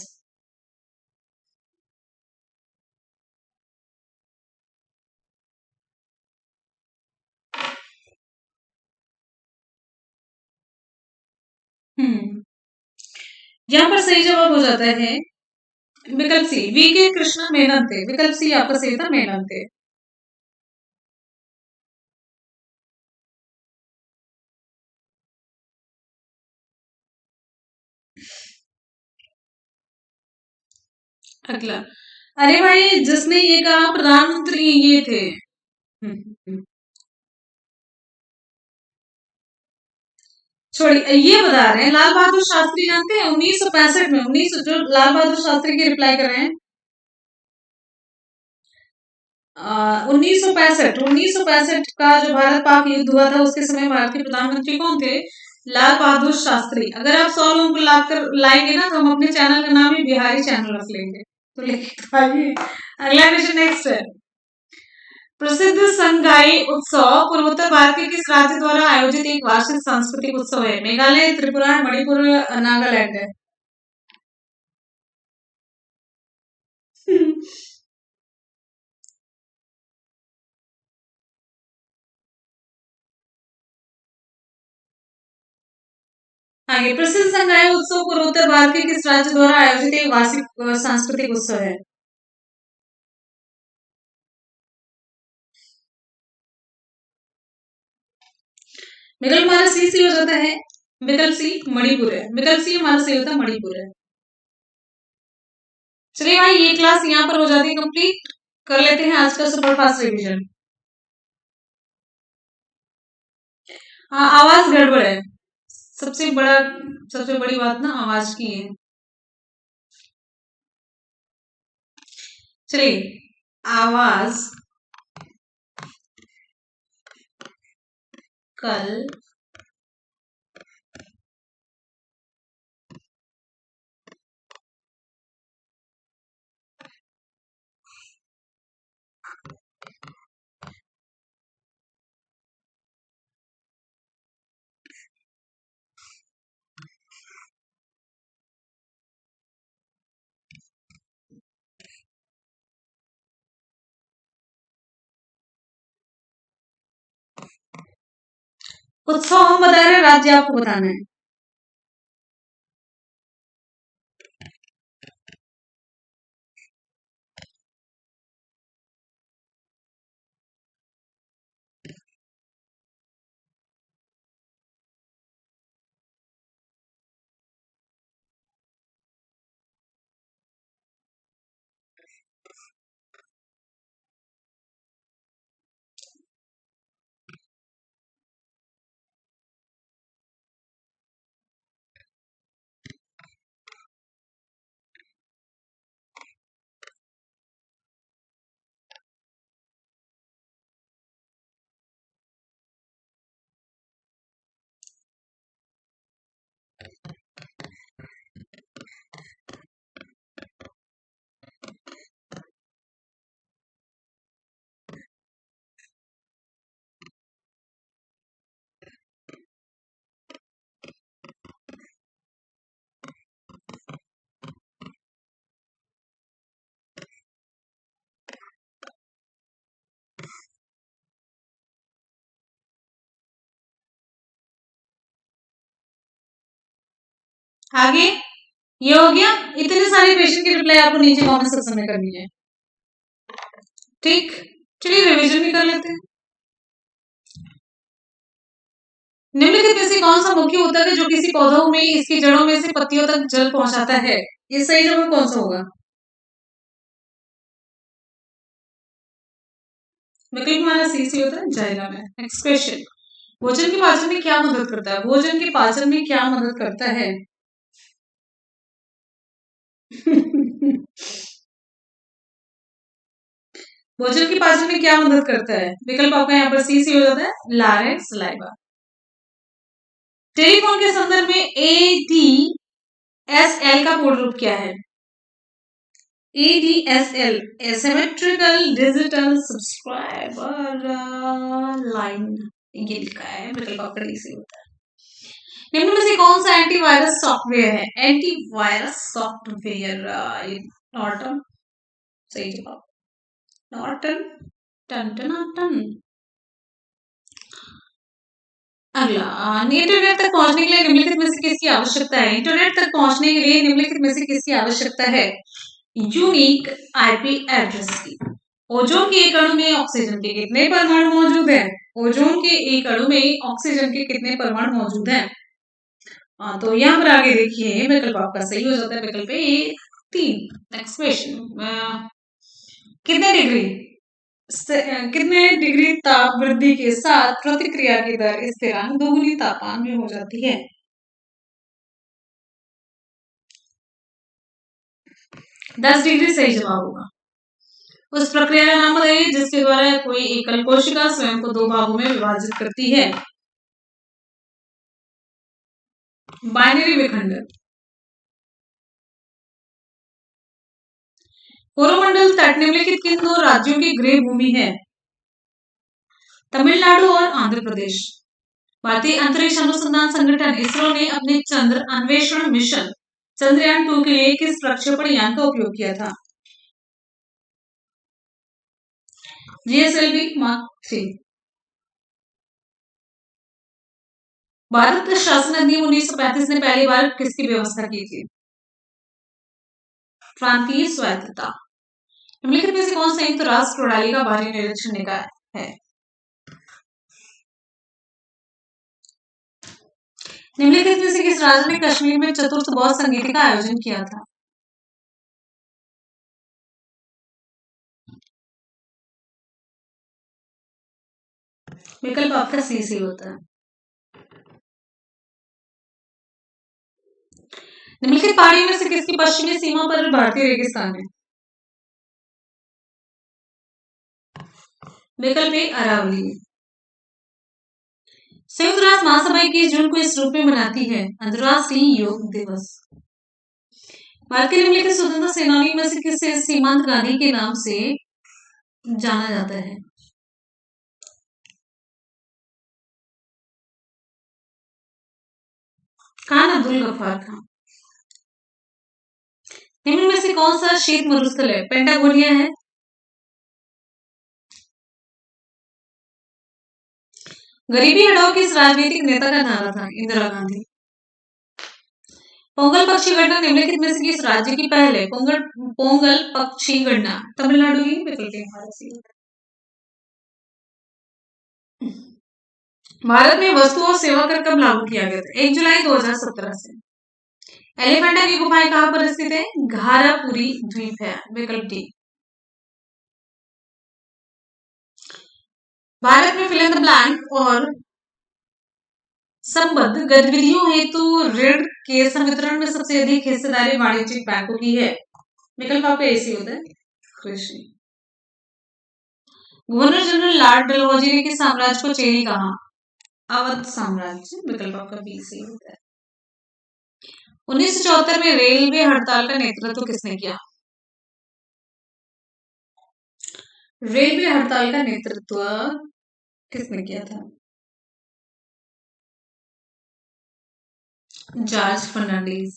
Speaker 1: यहाँ पर सही जवाब हो जाता है विकल्प सी, वी के कृष्ण मेनन थे। विकल्प सी आपका सही था, मेनन थे। अगला, अरे भाई जिसने ये कहा प्रधानमंत्री ये थे। छोड़िए, ये बता रहे हैं लाल बहादुर शास्त्री, जानते हैं 1965 में, 19 जो लाल बहादुर शास्त्री की रिप्लाई कर रहे हैं, 1965 का जो भारत पाक युद्ध हुआ था, उसके समय भारत के प्रधानमंत्री कौन थे? लाल बहादुर शास्त्री। अगर आप 100 लोगों को लाकर लाएंगे ना, तो हम अपने चैनल का नाम ही बिहारी चैनल रख लेंगे। तो लेके आइए, अगला क्वेश्चन नेक्स्ट है। प्रसिद्ध संगाई उत्सव पूर्वोत्तर भारत के किस राज्य द्वारा आयोजित एक वार्षिक सांस्कृतिक उत्सव है? मेघालय, त्रिपुरा, मणिपुर, नागालैंड है। आगे, प्रसिद्ध संगाई उत्सव पूर्वोत्तर भारत के किस राज्य द्वारा आयोजित एक वार्षिक सांस्कृतिक उत्सव है? विकल्प हमारा सी सी हो जाता है। विकल्प सी मणिपुर है। विकल्प सी हमारा सही होता है, मणिपुर है। चलिए भाई, ये क्लास यहाँ पर हो जाती है कंप्लीट। कर लेते हैं आज का सुपर फास्ट रिवीजन। हाँ, आवाज गड़बड़ है। सबसे बड़ा सबसे बड़ी बात ना आवाज की है। चलिए, आवाज कल उत्सव हम बता रहे हैं, राज्य आपको बताना है। आगे ये हो गया। इतने सारे क्वेश्चन की रिप्लाई आपको नीचे कमेंट सेक्शन में करनी है। ठीक, चलिए रिवीजन भी कर लेते हैं। निम्नलिखित में से कौन सा मुख्य ऊतक है जो किसी पौधों में इसकी जड़ों में से पत्तियों तक जल पहुंचाता है? ये सही जवाब कौन सा होगा? विकल्प हमारा सी सी होता है, जाएगा में। नेक्स्ट क्वेश्चन, भोजन के पाचन में क्या मदद करता है? भोजन के पाचन में क्या मदद करता है? भोजन के पाचन में क्या मदद करता है? विकल्प आपका यहाँ पर सी सी हो जाता है, लारेंस सलाइवा। टेलीफोन के संदर्भ में ADSL का पूर्ण रूप क्या है? ADSL, asymmetrical digital subscriber line, ये लिखा है। विकल्प आपका डी से होता है। निम्न में से कौन सा एंटीवायरस सॉफ्टवेयर है? एंटीवायरस सॉफ्टवेयर, नॉर्टन, सही जवाब, नॉर्टन। टन टन टन। अगला, इंटरनेट तक पहुंचने के लिए निम्नलिखित में से किसकी आवश्यकता है? इंटरनेट तक पहुंचने के लिए निम्नलिखित में से किसकी आवश्यकता है? यूनिक आईपी एड्रेस की। ओजोन के एक अणु में ऑक्सीजन के कितने परमाणु मौजूद हैं? ओजोन के एक अणु में ऑक्सीजन के कितने परमाणु मौजूद हैं? तो यहाँ पर आगे देखिए, विकल्प आपका सही हो जाता है, विकल्प ए 3। नेक्स्ट क्वेश्चन, कितने डिग्री ताप वृद्धि के साथ प्रतिक्रिया की दर स्थिरांक दोगुनी तापमान में हो जाती है? 10 डिग्री सही जवाब होगा। उस प्रक्रिया का नाम बताइए जिसके द्वारा कोई एकल कोशिका स्वयं को 2 भागों में विभाजित करती है। बाइनरी विखंडन। कोरोमंडल तट निम्नलिखित किन 2 राज्यों की गृह भूमि है? तमिलनाडु और आंध्र प्रदेश। भारतीय अंतरिक्ष अनुसंधान संगठन इसरो ने अपने चंद्र अन्वेषण मिशन चंद्रयान 2 के लिए किस प्रक्षेपण यान का उपयोग किया था? GSLV mark 3। भारत शासन अधिनियम 1935 ने पहली बार किसकी व्यवस्था की थी? प्रांतीय स्वायत्तता। निम्नलिखित में से कौन संयुक्त राष्ट्र प्रणाली का बाहरी निरीक्षण निकाय है? निम्नलिखित में से किस राज्य ने कश्मीर में चतुर्थ बौद्ध संगीति का आयोजन किया था? विकल्प आपका सी से होता है। निम्नलिखित पहाड़ियों में से किसकी पश्चिमी सीमा पर भारतीय रेगिस्तान है? विकल्प ए अरावली। संयुक्त राष्ट्र महासभा 21 जून को इस रूप में मनाती है, अंतर्राष्ट्रीय योग दिवस। भारत के निम्नलिखित स्वतंत्रता सेनानियों में से किसे सीमांत गांधी के नाम से जाना जाता है? खान अब्दुल गफ्फार खान। निम्न में से कौन सा शीत मरुस्थल है? पेंटागोनिया है, गरीबी हटाओ किस राजनीतिक नेता का नारा था? इंदिरा गांधी। पोंगल पक्षी गणना निम्नलिखित में से किस राज्य की पहल है? पोंगल पक्षी गणना तमिलनाडु की। विकल्प भारत में वस्तु और सेवा कर कब लागू किया गया था? 1 जुलाई 2017 से। एलिफेंटा की गुफाएं कहां पर स्थित है? घारापुरी द्वीप है। विकल्प डी। भारत में फिल इन द ब्लैंक और संबद्ध गतिविधियों हेतु ऋण के संवितरण में सबसे अधिक हिस्सेदारी वाणिज्यिक बैंकों की है। विकल्प आपका ऐसी होता है कृषि। गवर्नर जनरल लॉर्ड डलहौजी ने किस साम्राज्य को चेरी कहा? अवध साम्राज्य। विकल्प आपका बी से होता है। 1974 में रेलवे हड़ताल का नेतृत्व किसने किया? रेलवे हड़ताल का नेतृत्व किसने किया था? जॉर्ज फर्नांडिस।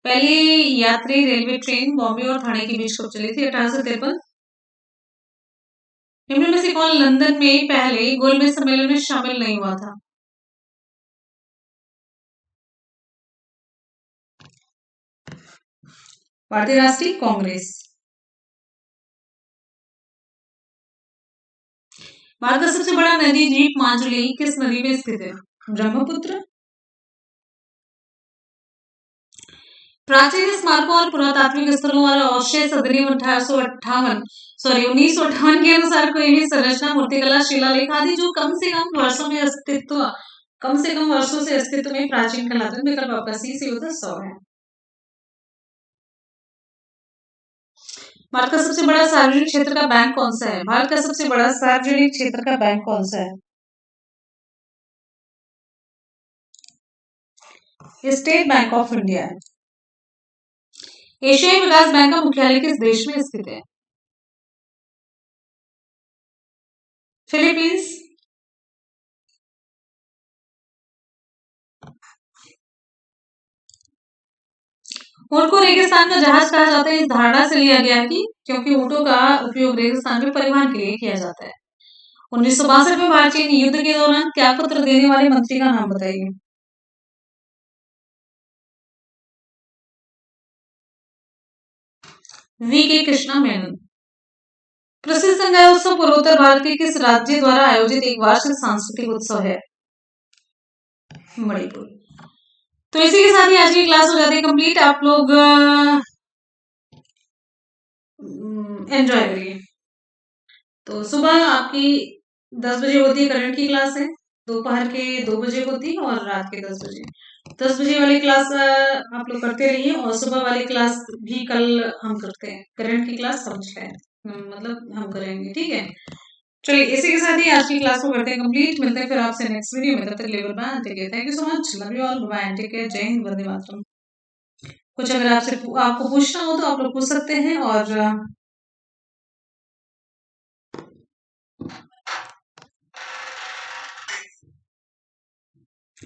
Speaker 1: पहली यात्री रेलवे ट्रेन बॉम्बे और ठाणे के बीच कब चली थी? 1853। निम्न में से कौन लंदन में पहले गोलमेज सम्मेलन में शामिल नहीं हुआ था? भारतीय राष्ट्रीय कांग्रेस। भारत का सबसे बड़ा नदी द्वीप माजुली किस नदी में स्थित है? ब्रह्मपुत्र। प्राचीन स्मारकों और पुरातात्विक स्थलों वाला ऑस्ट्रेस अधिनियम 1958 के अनुसार कोई भी संरचना, मूर्तिकला, शिलालेख आदि जो कम से कम वर्षों से अस्तित्व में प्राचीन कहलाते हैं। विकल्प आपका सी से होता 100 है। भारत का सबसे बड़ा सार्वजनिक क्षेत्र का बैंक कौन सा है? भारत का सबसे बड़ा सार्वजनिक क्षेत्र का बैंक कौन सा है? स्टेट बैंक ऑफ इंडिया है। एशियाई विकास बैंक का मुख्यालय किस देश में स्थित है? फिलीपींस। ऊंट को रेगिस्तान का जहाज कहा जाता है, इस धारणा से लिया गया कि क्योंकि ऊंटों का उपयोग रेगिस्तान में परिवहन के लिए किया जाता है। 1962 में भारत चीन युद्ध के दौरान त्यागपत्र देने वाले मंत्री का नाम बताइए। वी के कृष्णा मेनन। प्रसिद्ध संगाई उत्सव पूर्वोत्तर भारत के किस राज्य द्वारा आयोजित एक वार्षिक सांस्कृतिक उत्सव है? मणिपुर। तो इसी के साथ ही आज की क्लास हो जाती है कंप्लीट। आप लोग एंजॉय करिए। तो सुबह आपकी 10 बजे होती है करंट की क्लास है, दोपहर के 2 बजे होती है और रात के 10 बजे। 10 बजे वाली क्लास आप लोग करते रहिए और सुबह वाली क्लास भी कल हम करते हैं। करंट की क्लास समझ लें, मतलब हम करेंगे, ठीक है। चलिए इसी के साथ ही आज की क्लास को करते हैं कंप्लीट। मिलते हैं फिर आपसे नेक्स्ट वीडियो में। तब तक लेवल bye, take care, thank you so much, love you all, bye, take care, जय हिंद, वंदे मातरम। कुछ अगर आपको पूछना हो तो आप लोग पूछ सकते हैं। और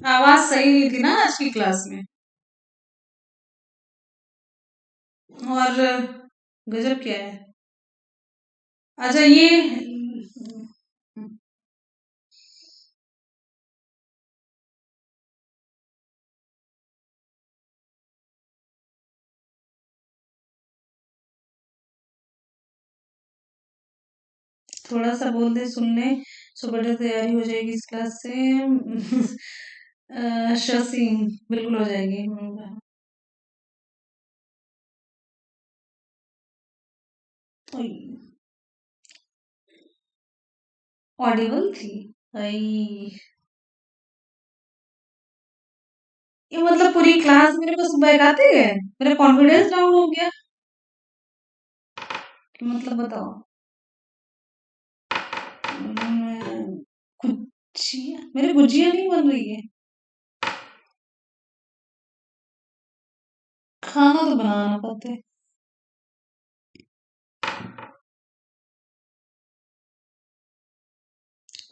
Speaker 1: आवाज सही नहीं थी ना आज की क्लास में, और गजब क्या है। अच्छा ये थोड़ा सा बोल दे सुन ले, सुबह तैयारी हो जाएगी इस क्लास से। शसी बिल्कुल हो जाएगी। ऑडिबल थी। आई, ये मतलब पूरी क्लास मेरे को बहकाते गए, मेरा कॉन्फिडेंस डाउन हो गया। मतलब बताओ। गुजिया, मेरे गुजिया नहीं बन रही है। खाना तो बनाना पाते।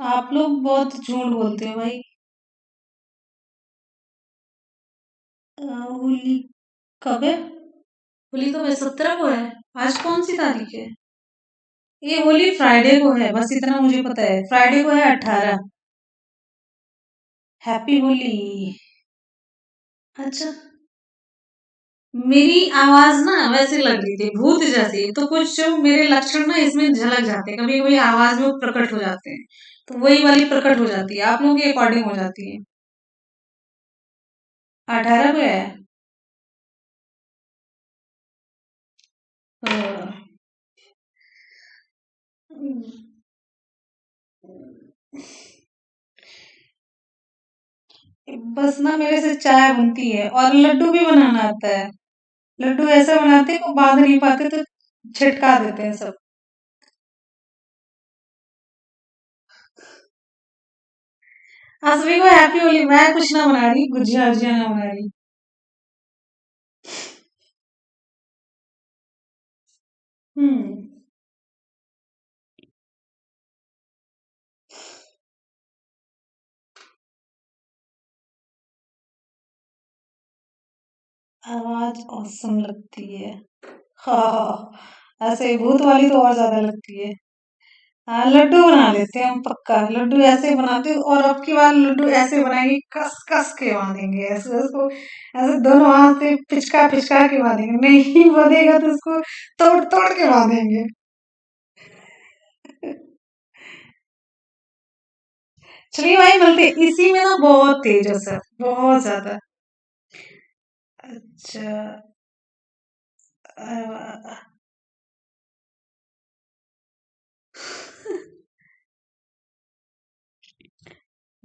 Speaker 1: आप लोग बहुत झूठ बोलते हो भाई। होली कब है? होली तो 17 को है। आज कौन सी तारीख है? ये होली फ्राइडे को है, बस इतना मुझे पता है। फ्राइडे को है 18। हैप्पी होली। अच्छा, मेरी आवाज ना वैसे लग रही थी भूत जैसी, तो कुछ जो मेरे लक्षण ना इसमें झलक जाते हैं, कभी कभी आवाज में प्रकट हो जाते हैं, तो वही वाली प्रकट हो जाती है, आप लोगों के अकॉर्डिंग हो जाती है। 18 को है। बस ना मेरे से चाय बनती है और लड्डू भी बनाना आता है। लड्डू ऐसा बनाते हैं, वो बांध नहीं पाते तो छिटका देते हैं सब। हाँ, सभी को हैप्पी होली। मैं कुछ ना बना रही, गुजिया वुजिया ना बना रही। हम्म। आवाज औसम लगती है। हाँ, ऐसे भूत वाली तो और ज्यादा लगती है। हाँ, लड्डू बना लेते हैं हम पक्का। लड्डू ऐसे बनाते हैं, और अब की बार लड्डू ऐसे बनाएंगे, कस कस के बांधेंगे, ऐसे उसको, ऐसे दोनों हाथ से पिचका पिचका के बांधेंगे। नहीं बनेगा तो उसको तोड़ तोड़ के बांधेंगे। चलिए भाई, मिलते हैं। इसी में ना बहुत तेज है सर, बहुत ज्यादा। अच्छा। अ,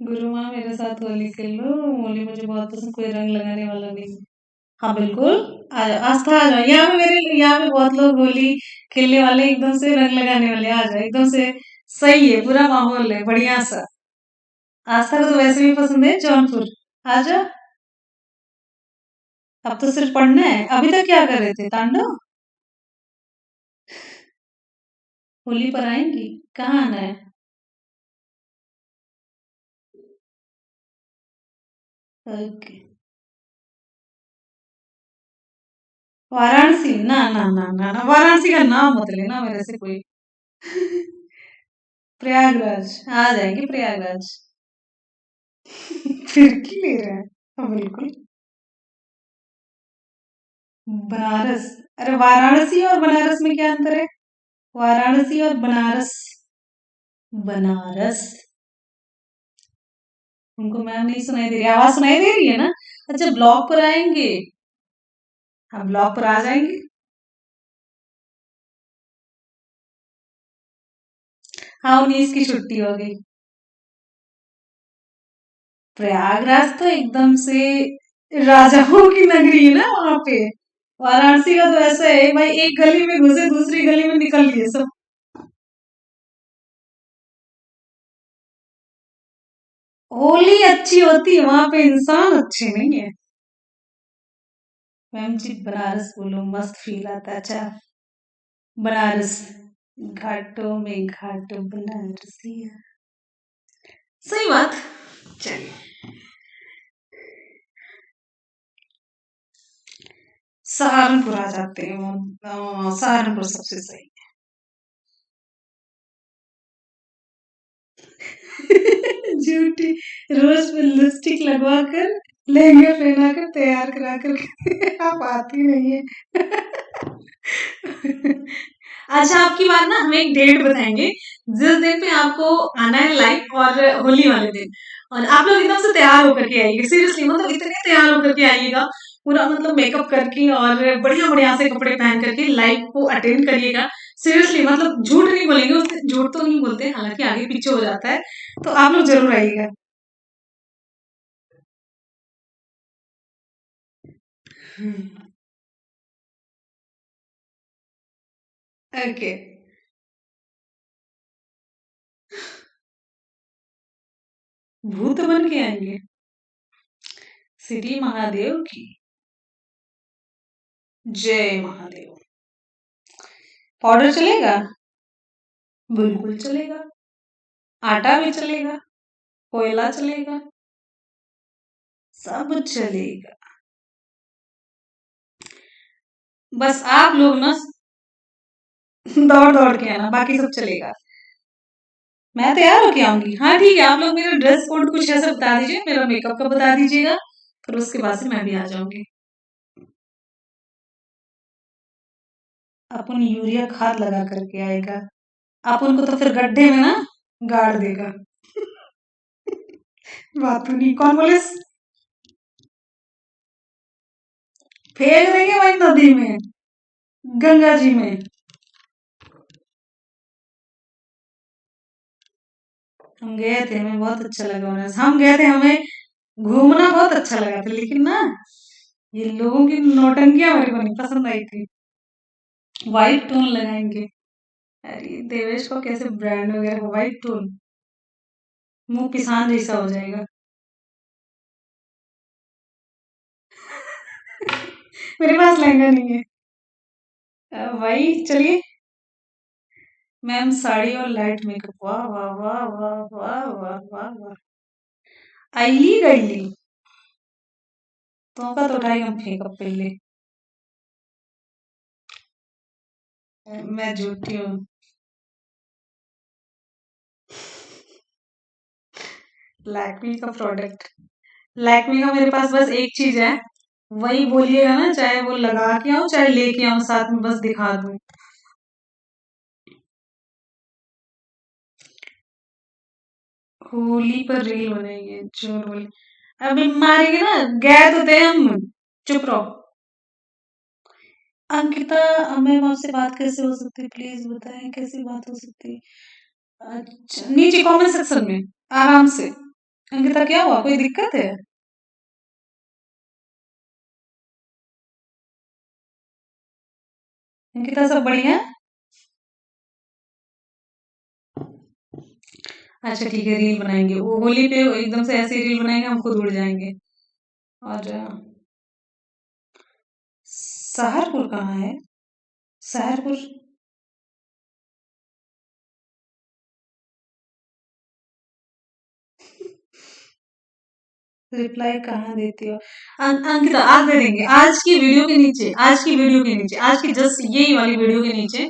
Speaker 1: गुरु माँ मेरे साथ होली खेल लो। होली मुझे बहुत पसंद, कोई रंग लगाने वाला नहीं। हाँ बिल्कुल। आ जाओ, आस्था आ जाओ। यहाँ पे मेरे, यहाँ पे बहुत लोग होली खेलने वाले, एकदम से रंग लगाने वाले। आ जाओ, एकदम से सही है, पूरा माहौल है बढ़िया सा। आस्था को तो वैसे भी पसंद है जौनपुर। आ जाओ। अब तो सिर्फ पढ़ना है। अभी तक क्या कर रहे थे, तांडव? होली पर आएंगी? कहाँ आना है? ओके। वाराणसी? ना ना ना ना ना, वाराणसी का नाम मत लेना मेरे से कोई। प्रयागराज आ जाएंगे, प्रयागराज। फिर की ले रहा है? हाँ बिल्कुल। बनारस? अरे वाराणसी और बनारस में क्या अंतर है? वाराणसी और बनारस। बनारस। उनको मैम नहीं सुनाई दे रही, आवाज सुनाई दे रही है ना? अच्छा, ब्लॉक पर आएंगे। हम ब्लॉक पर आ जाएंगे। हाँ, 19 की छुट्टी हो गई। प्रयागराज तो एकदम से राजाओं की नगरी है ना वहां पे। वाराणसी का तो ऐसा है भाई, एक गली में घुसे दूसरी गली में निकल लिए सब। होली अच्छी होती है वहां पे, इंसान अच्छे नहीं है। मैम जी बनारस बोलो, मस्त फील आता है। अच्छा, बनारस। घाटों में घाट बनारसिया। सही बात। चलिए, सहारनपुर आ जाते हैं। सहारनपुर सबसे सही। झूठी। रोज पे लिपस्टिक लगवा कर, लहंगा पहना कर, तैयार करा कर आप आती नहीं है। अच्छा, आपकी बार ना हम एक डेट बताएंगे, जिस दिन पे आपको आना है लाइव, और होली वाले दिन। और आप लोग एकदम से तैयार होकर के आइएगा, सीरियसली, मतलब इतने तैयार होकर के आइएगा, पूरा मतलब मेकअप करके और बढ़िया बढ़िया से कपड़े पहन करके लाइव को अटेंड करिएगा। सीरियसली मतलब झूठ नहीं बोलेंगे, उससे झूठ तो नहीं बोलते, हालांकि आगे पीछे हो जाता है। तो आप लोग जरूर आइएगा। ओके। भूत बन के आएंगे? सिटी महादेव की जय महादेव। पाउडर चलेगा? बिल्कुल चलेगा। आटा भी चलेगा, कोयला चलेगा, सब चलेगा। बस आप लोग ना दौड़ दौड़ के आना, बाकी सब चलेगा। मैं तैयार होके आऊंगी। हाँ ठीक है, आप लोग मेरा ड्रेस कोड कुछ ऐसा बता दीजिए, मेरा मेकअप का बता दीजिएगा, फिर उसके बाद से मैं भी आ जाऊंगी। अपन यूरिया खाद लगा करके आएगा, अपन को तो फिर गड्ढे में ना गाड़ देगा। बात तो नहीं, कौन बोले? फेंक देंगे वही नदी में, गंगा जी में। हम गए थे, हमें बहुत अच्छा लगा वहां से। हम गए थे, हमें घूमना बहुत अच्छा लगा था, लेकिन ना ये लोगों की नौटंकियां मेरे को नहीं पसंद आई थी। व्हाइट टोन लगाएंगे? अरे देवेश को कैसे ब्रांड वगैरह व्हाइट टोन, मुंह किसान जैसा हो जाएगा। मेरे पास लहंगा नहीं है। भाई चलिए, मैम साड़ी और लाइट मेकअप, वाह वाह वाह वाह वाह वाह वाह वाह। आईली गईली तो का तो उठाई हम फेंक पहले। मैं झूठी हूँ। लैक्मी का प्रोडक्ट, लैक्मी का मेरे पास बस एक चीज है, वही बोलिएगा ना, चाहे वो लगा के आऊं चाहे लेके आऊं साथ में, बस दिखा दूं। होली पर रील बनाएंगे, झूठ बोले। अभी मारेंगे ना, गए तो थे हम। चुप रहो। अंकिता, मैम आपसे बात कैसे हो सकती है, प्लीज बताएं कैसे बात हो सकती है? अच्छा, नीचे कमेंट सेक्शन में आराम से। अंकिता क्या हुआ, कोई दिक्कत है? अंकिता सब बढ़िया? अच्छा ठीक है, रील बनाएंगे, वो होली पे एकदम से ऐसे रील बनाएंगे, हम खुद उड़ जाएंगे। और सहारपुर कहाँ है? सहारपुर रिप्लाई कहाँ देती हो? अंकिता आज दे देंगे, आज की वीडियो के नीचे, आज की वीडियो के नीचे, आज की जस्ट यही वाली वीडियो के नीचे,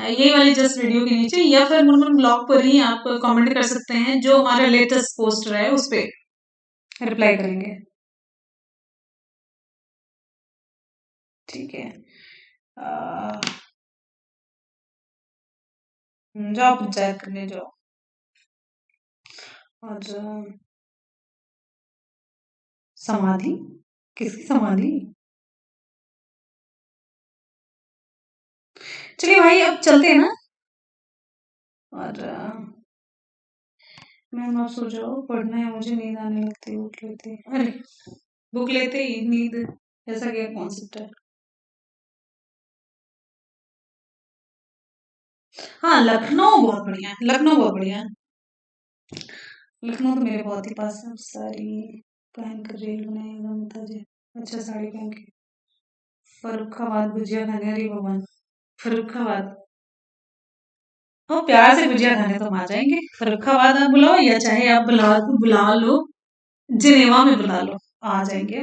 Speaker 1: यही वाली जस्ट वीडियो के नीचे, या फिर मुनमुन ब्लॉग पर ही आप कमेंट कर सकते हैं, जो हमारा लेटेस्ट पोस्ट है उस पे रिप्लाई करेंगे। ठीक है। आ, जाओ पंचायत करने जाओ। और समाधि, किसकी समाधि? चलिए भाई अब चलते हैं ना। और मैम आप सो जाओ, पढ़ना है मुझे, नींद आने लगती है, उठ लेती है। अरे बुक लेते ही नींद, ऐसा क्या कॉन्सेप्ट है? हाँ लखनऊ बहुत बढ़िया है, लखनऊ बहुत बढ़िया है। लखनऊ तो मेरे बहुत ही पास है। साड़ी पहन कर रील बनाएगा ममता जी। अच्छा साड़ी पहन के फर्रुखाबाद भुजिया खाने, अरे भगवान, फर्रुखाबाद। और प्यार से भुजिया खाने तो हम आ जाएंगे। फर्रुखाबाद आप बुलाओ, या चाहे आप बुला लो, जिनेवा में बुला लो, आ जाएंगे।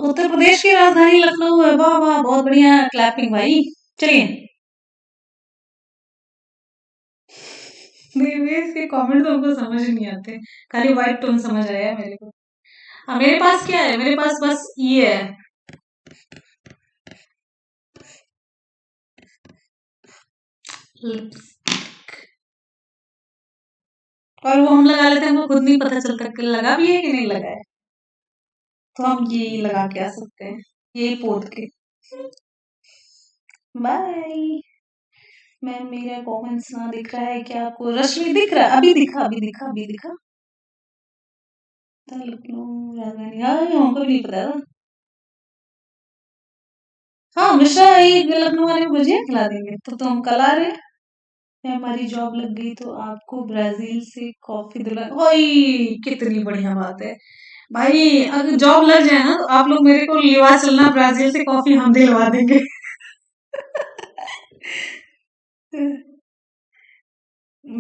Speaker 1: उत्तर प्रदेश की राजधानी लखनऊ है, वाह वाह बहुत बढ़िया, क्लैपिंग भाई। चलिए। देवेश के कमेंट तो हमको समझ नहीं आते, खाली व्हाइट टोन समझ आया है मेरे को। मेरे पास क्या है, मेरे पास बस ये है। और वो हम लगा लेते हैं, हमको खुद नहीं पता चलता कि लगा भी है कि नहीं लगा है, तो हम ये लगा के आ सकते हैं, यही पोत के। बाय। मैं मेरा कमेंट्स ना दिख रहा है क्या आपको? रश्मि दिख रहा है? अभी दिखा, अभी दिखा, अभी दिखा। लखनऊ राजधानी, हाँ ये हमको भी नहीं पता था। हाँ मिश्रा ये लखनऊ वाले को भजिया खिला देंगे तो हम कल आ रहे हैं। हमारी जॉब लग गई तो आपको ब्राजील से कॉफी दिला। ओए कितनी बढ़िया बात है भाई, अगर जॉब लग जाए ना तो आप लोग मेरे को लिवा चलना, ब्राजील से कॉफी हम दिलवा देंगे।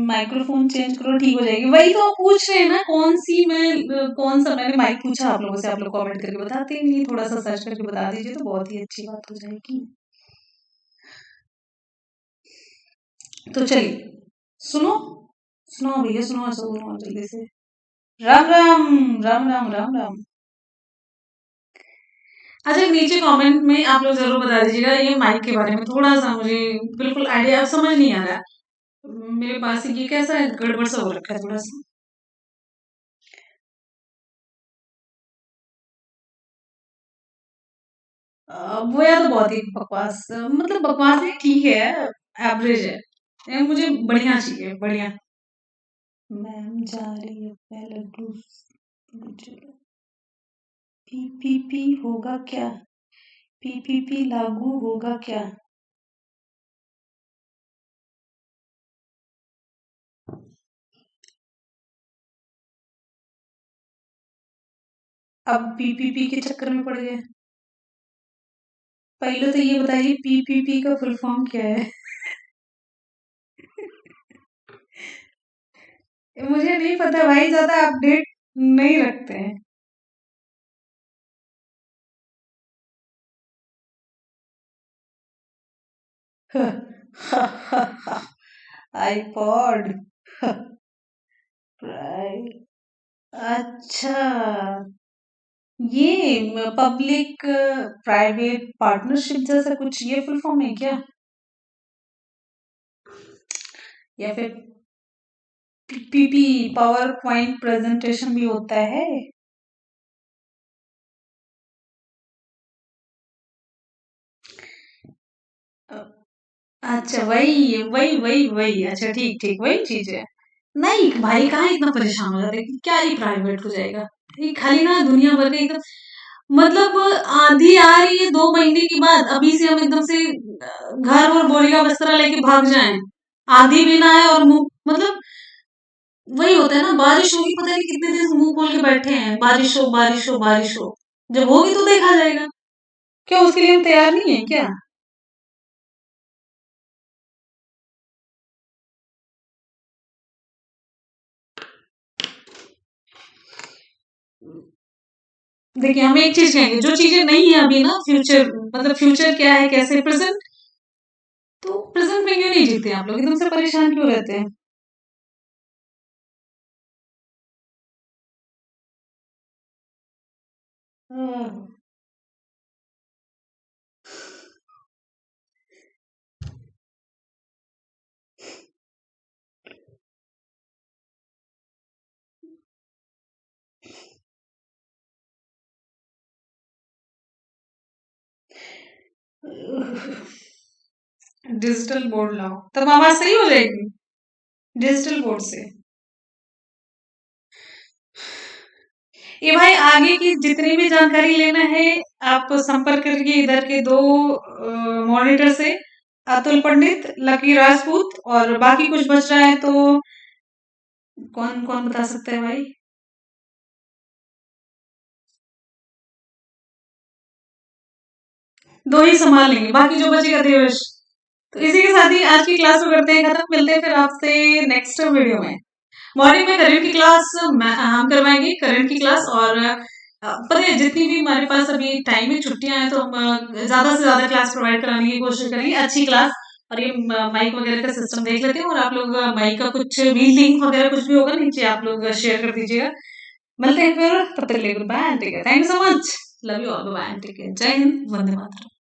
Speaker 1: माइक्रोफोन चेंज करो ठीक हो जाएगी। वही तो आप पूछ रहे हैं ना कौन सी, मैं कौन सा मैंने माइक पूछा आप लोगों से, आप लोग कमेंट करके बताते ही नहीं, थोड़ा सा सर्च करके बता दीजिए तो बहुत ही अच्छी बात हो जाएगी। तो चलिए सुनो, सुनो भैया सुनो, सुनो जल्दी से। राम राम राम राम राम राम। अच्छा नीचे कमेंट में आप लोग जरूर बता दीजिएगा ये माइक के बारे में, थोड़ा सा मुझे बिल्कुल आइडिया समझ नहीं आ रहा है। मेरे पास ये कैसा है, गड़बड़ सा हो रखा है थोड़ा सा। वो यार तो बहुत ही बकवास, मतलब बकवास नहीं, ठीक है, एवरेज है। मुझे बढ़िया चाहिए, बढ़िया। मैम जा रही है पहले पीपीपी होगा क्या? पीपीपी लागू होगा क्या? अब पीपीपी के चक्कर में पड़ गए। पहले तो ये बताइए पीपीपी का फुल फॉर्म क्या है? मुझे नहीं पता भाई, ज्यादा अपडेट नहीं रखते हैं। आईपॉड। अच्छा, ये पब्लिक प्राइवेट पार्टनरशिप जैसा कुछ ये फुल फॉर्म है क्या? या फिर पीपीपी पावर पॉइंट प्रेजेंटेशन भी होता है? अच्छा वही वही वही वही, अच्छा ठीक ठीक वही चीज है। नहीं भाई कहाँ इतना परेशान हो जाते हैं, क्या ही प्राइवेट हो जाएगा। ये खाली ना दुनिया भर का एकदम, मतलब आंधी आ रही है 2 महीने के बाद, अभी से हम एकदम से घर और बोरिया बिस्तरा लेके भाग जाएं, आंधी भी ना आए और मुंह, मतलब वही होता है ना, बारिश होगी पता नहीं कितने दिन से मुंह खोल के बैठे हैं, बारिश हो बारिश हो बारिश हो, जब होगी तो देखा जाएगा। क्या उसके लिए हम तैयार नहीं है क्या? देखिए हम एक चीज कहेंगे, जो चीजें नहीं है अभी ना, फ्यूचर मतलब फ्यूचर क्या है कैसे, प्रेजेंट, तो प्रेजेंट में क्यों नहीं जीते आप लोग, एकदम से परेशान क्यों रहते हैं? डिजिटल बोर्ड लाओ तब आवाज सही हो जाएगी, डिजिटल बोर्ड से। ये भाई आगे की जितनी भी जानकारी लेना है, आप संपर्क करिए इधर के दो मॉनिटर से, अतुल पंडित, लकी राजपूत, और बाकी कुछ बच रहा है तो कौन कौन बता सकता है भाई? दो ही संभाल लेंगे, बाकी जो बचेगा देवेश। तो इसी के साथ ही आज की क्लास को करते हैं खत्म, मिलते हैं फिर आपसे नेक्स्ट वीडियो में। मॉर्निंग में करंट की क्लास हम करवाएंगे, करंट की क्लास, और पता है जितनी भी हमारे पास अभी टाइम में छुट्टियां हैं तो हम ज्यादा से ज्यादा क्लास प्रोवाइड कराने की कोशिश करेंगे, अच्छी क्लास। और ये माइक वगैरह का सिस्टम देख लेते हैं, और आप लोग माइक का कुछ भी लिंक वगैरह कुछ भी होगा नीचे आप लोग शेयर कर दीजिएगा। मिलते हैं फिर, तब तक के लिए गुड बाय, ठीक है, thank you so much, love you all, bye, ठीक है, जय हिंद, वंदे मातरम।